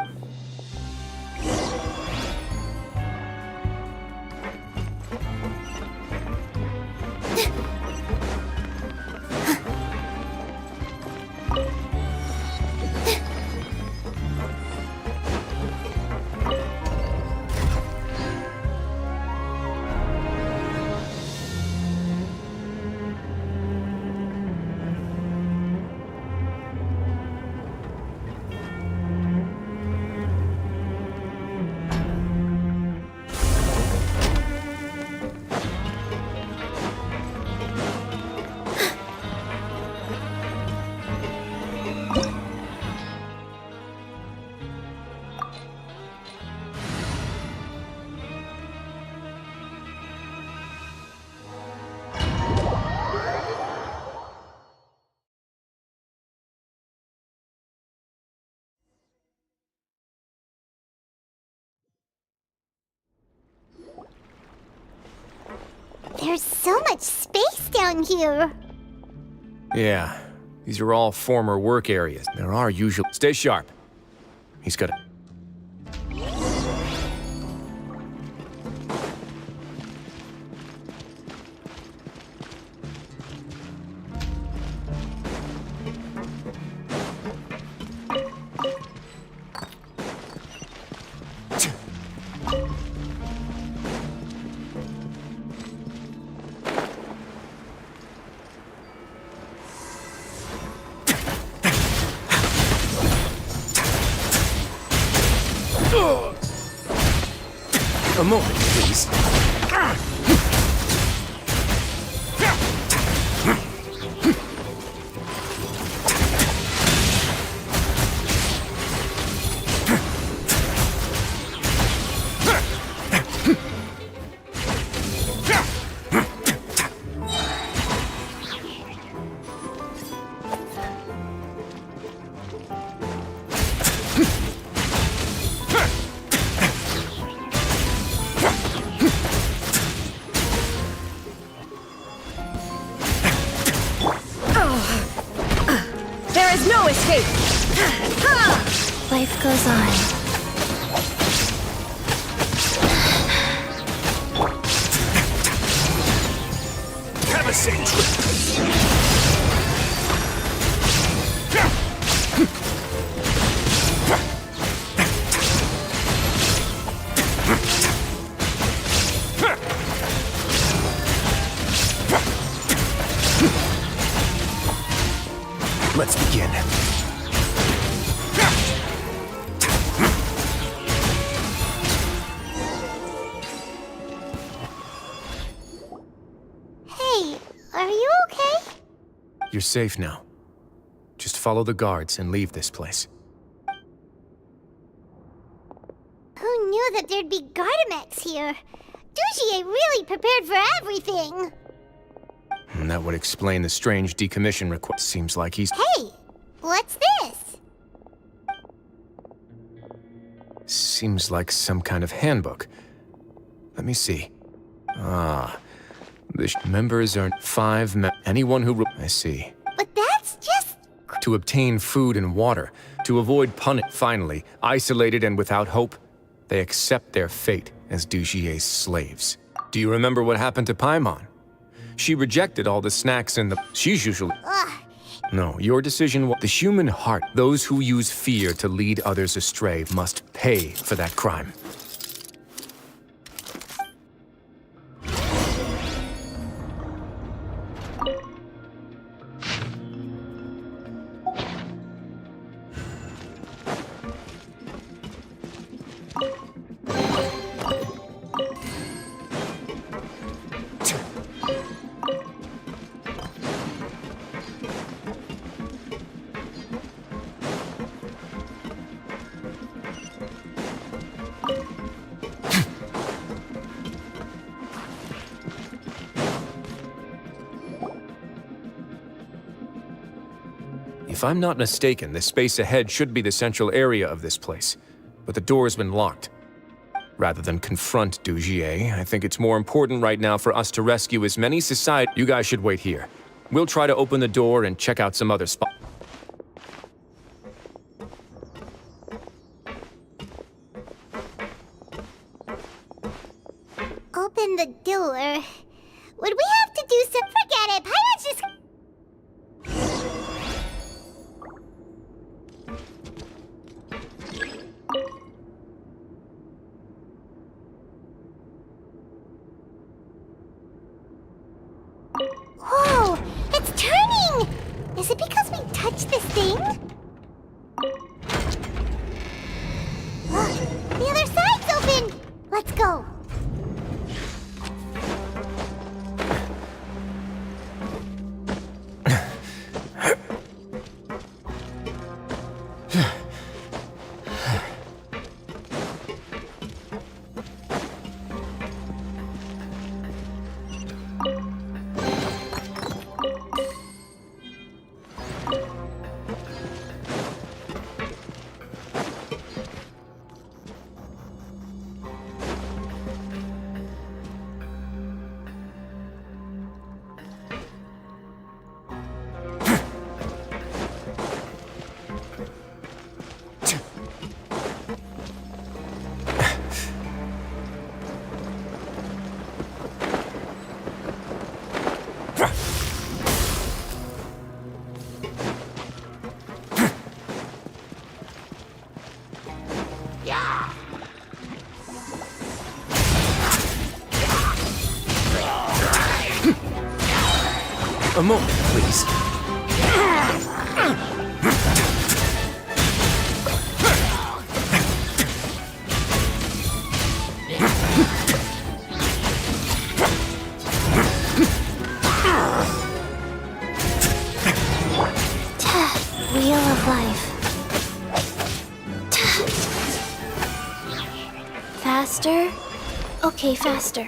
There's so much space down here! Yeah, these are all former work areas. There are usual... Stay sharp. He's got a... A moment, please. There is no escape! Life goes on. Have a seat. Let's begin. Hey, are you okay? You're safe now. Just follow the guards and leave this place. Who knew that there'd be Gardamex here? Dougie really prepared for everything. And that would explain the strange decommission request. Seems like he's... Hey, what's this? Seems like some kind of handbook. Let me see. Ah. The members are 5 anyone who... I see. But that's just... To obtain food and water. To avoid punishment. Finally, isolated and without hope, they accept their fate as Dougier's slaves. Do you remember what happened to Paimon? She rejected all the snacks and the... She's usually... Ugh. No, your decision was... The human heart, those who use fear to lead others astray, must pay for that crime. If I'm not mistaken, the space ahead should be the central area of this place, but the door's been locked. Rather than confront Dougier, I think it's more important right now for us to rescue as many society. You guys should wait here. We'll try to open the door and check out some other spots. Open the door. Would we have to do some... Forget it, Pirates just... Whoa! It's turning! Is it because we touched this thing? Look! The other side's open! Let's go! A moment, please. Faster. Okay, faster.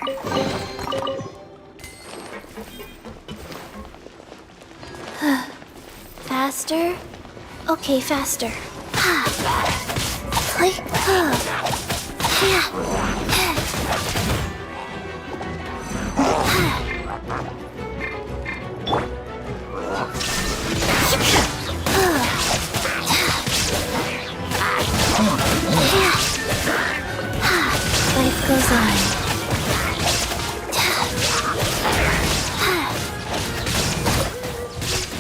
Faster. Okay, faster. Life goes on.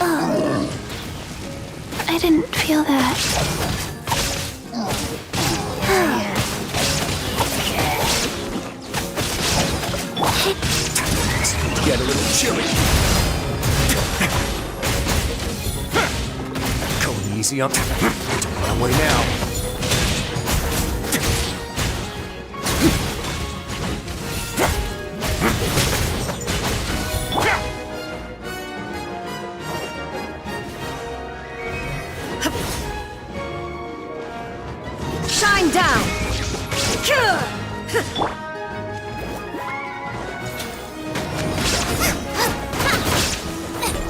Oh, I didn't feel that. Get a little chilly. Going easy on my way now. Shine down!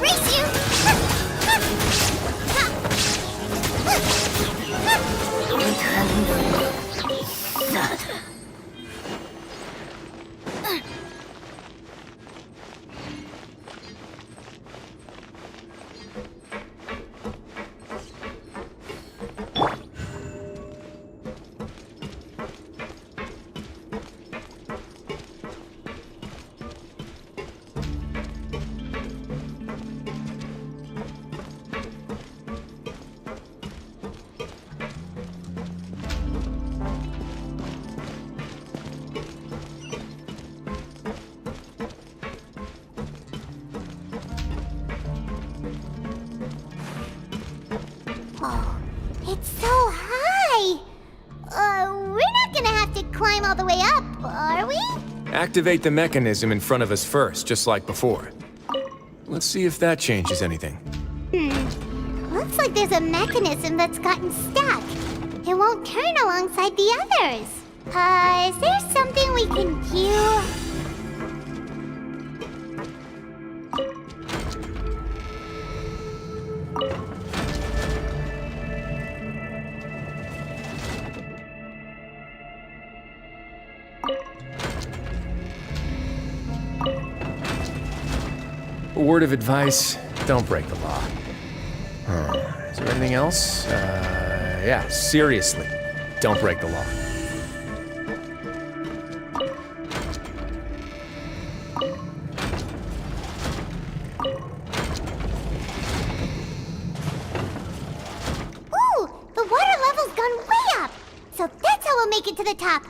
Race you! Oh, it's so high! We're not gonna have to climb all the way up, are we? Activate the mechanism in front of us first, just like before. Let's see if that changes anything. Looks like there's a mechanism that's gotten stuck. It won't turn alongside the others. Is there something we can do? A word of advice, don't break the law. Is there anything else? Yeah, seriously, don't break the law. Ooh, the water level's gone way up! So that's how we'll make it to the top.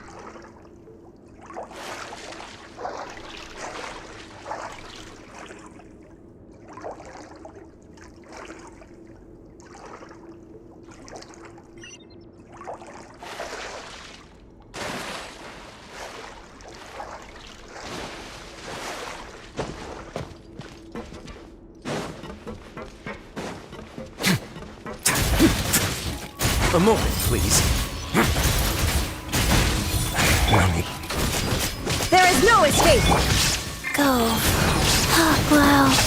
A moment, please. There is no escape! Go. Oh, wow.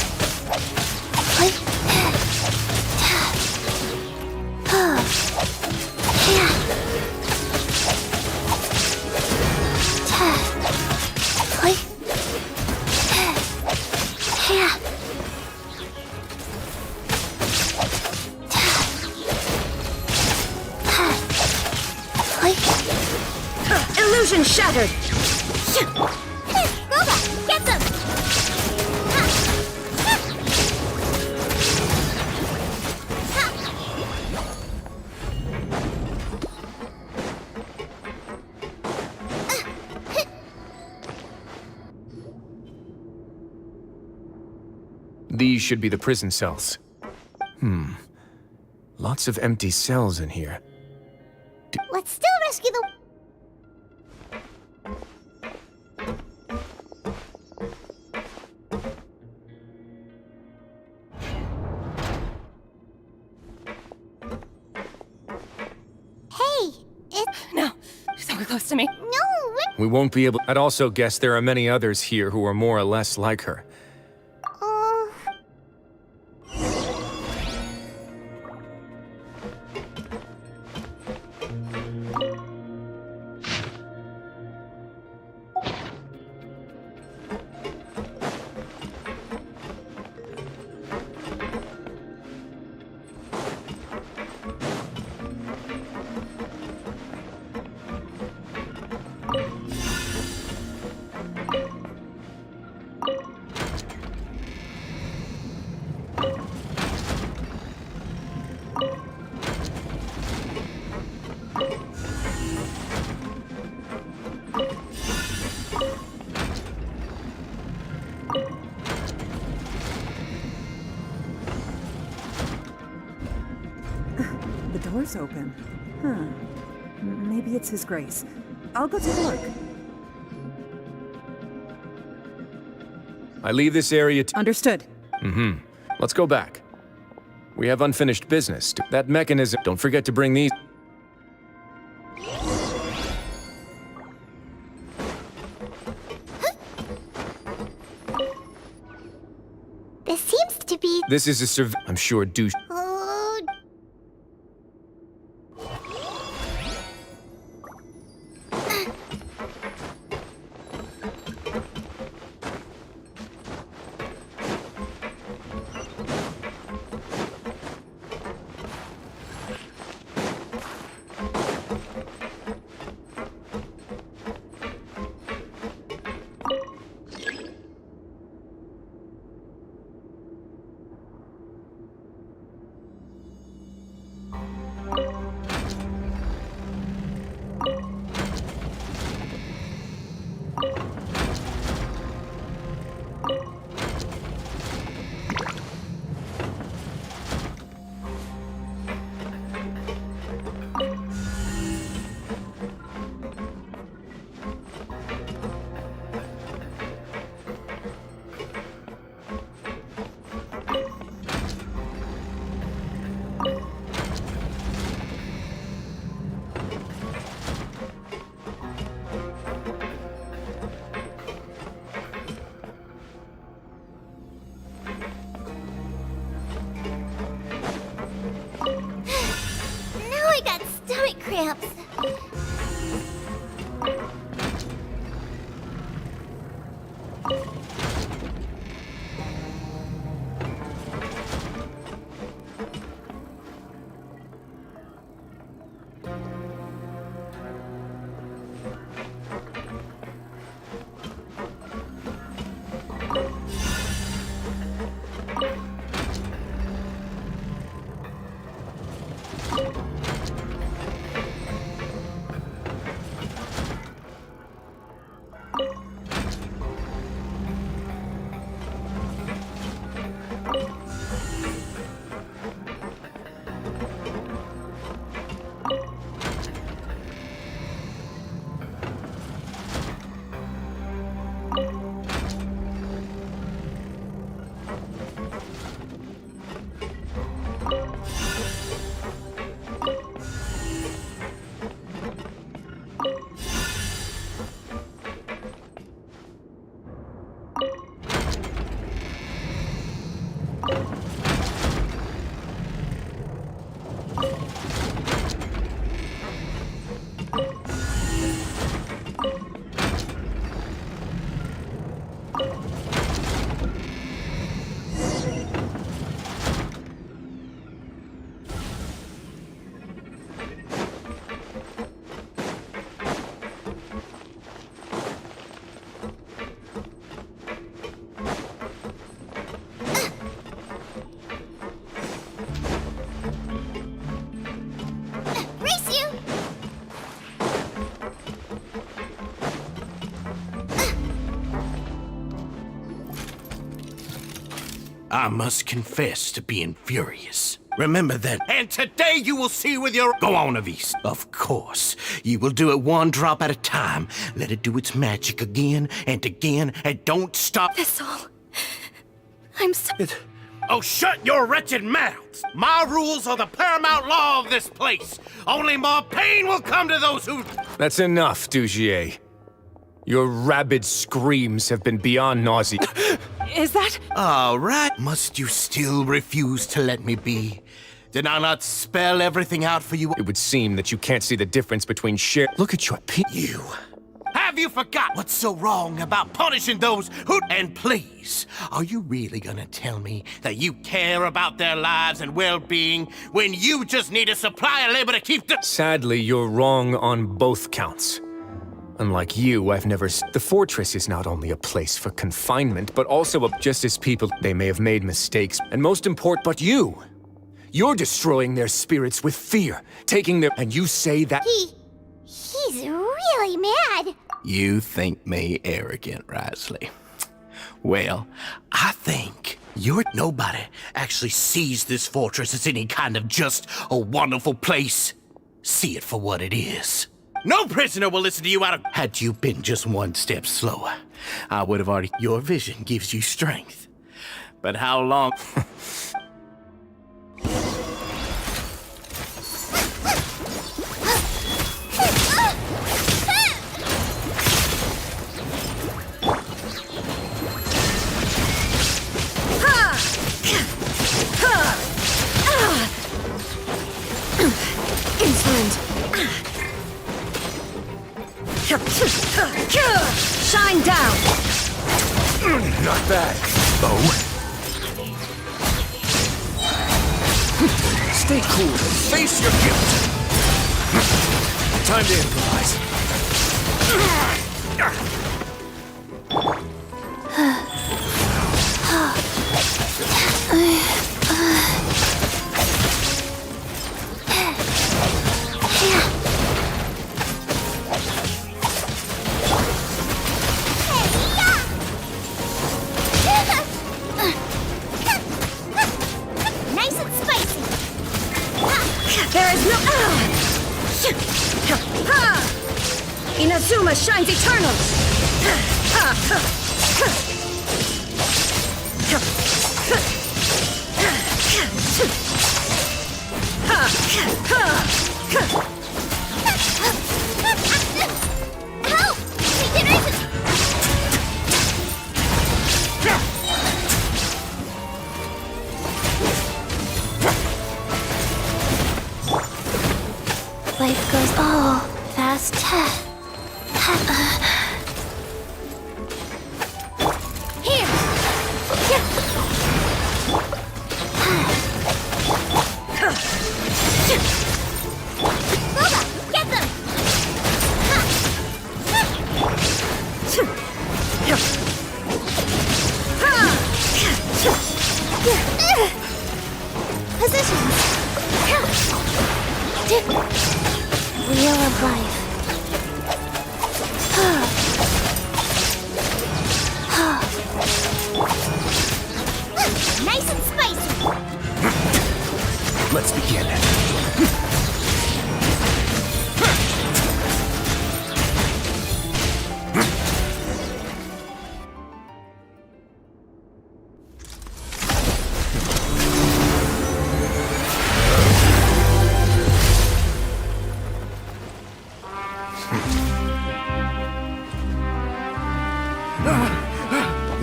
Illusion shattered! Robot, get them! These should be the prison cells. Lots of empty cells in here. Let's still rescue the... Hey, it's... No, so close to me. No, we're We won't be able... I'd also guess there are many others here who are more or less like her. The door's open. Huh. Maybe it's His Grace. I'll go take a look. I leave this area to... Understood. Let's go back. We have unfinished business. That mechanism... Don't forget to bring these... This seems to be... This is a I'm sure douche... Oh... Now I got stomach cramps. I must confess to being furious. Remember that. And today you will see with your... Go on, Avis. Of course. You will do it one drop at a time. Let it do its magic again and again, and don't stop. That's all. I'm so... Oh, shut your wretched mouths! My rules are the paramount law of this place. Only more pain will come to those who... That's enough, Dugier. Your rabid screams have been beyond nausea. Is that? All right. Must you still refuse to let me be? Did I not spell everything out for you? It would seem that you can't see the difference between share. Look at your You. Have you forgot what's so wrong about punishing those who... And please, are you really gonna tell me that you care about their lives and well-being when you just need a supply of labor to keep the... Sadly, you're wrong on both counts. Unlike you, I've never... The fortress is not only a place for confinement, but also just as people... They may have made mistakes, and most important, but you! You're destroying their spirits with fear, taking their... And you say that... He's really mad. You think me arrogant, Risley. Well, I think nobody actually sees this fortress as any kind of just a wonderful place. See it for what it is. No prisoner will listen to you out of... Had you been just one step slower, I would have already... Your vision gives you strength. But how long... Insolent! Shine down! Not bad. Oh. Stay cool and face your guilt. Time to improvise. Nice and spicy. There is no... Inazuma shines eternal! Help! Beginners! Life goes fast. Here! Lola, get them! Positions! Wheel of life. Nice and spicy! Let's begin.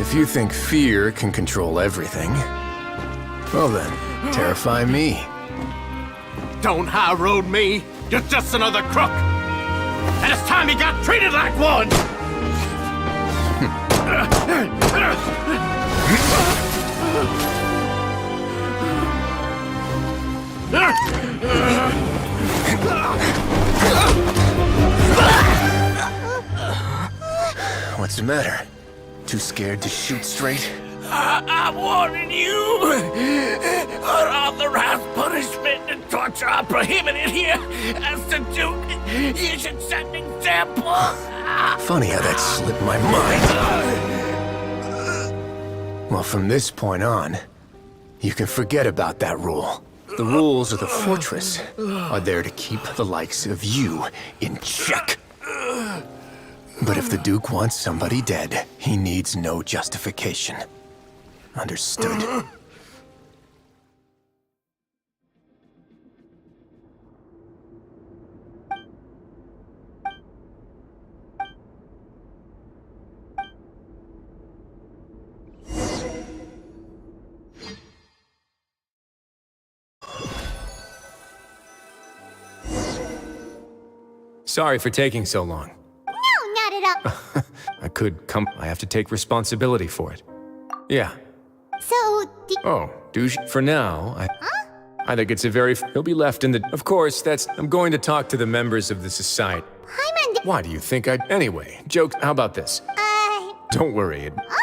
If you think fear can control everything, well then, terrify me. Don't high road me. You're just another crook. And it's time you got treated like one. What's the matter? Too scared to shoot straight? I'm warning you. Unauthorized punishment and torture are prohibited here. As the Duke, you should set an example. Funny how that slipped my mind. Well, from this point on, you can forget about that rule. The rules of the fortress are there to keep the likes of you in check. But if the Duke wants somebody dead, he needs no justification. Understood. Sorry for taking so long. No, not at all. I have to take responsibility for it. Yeah. So, Oh, for now, I think it's a very... He'll be left in the... Of course, I'm going to talk to the members of the society. Why do you think Anyway, jokes, how about this? Don't worry. Oh,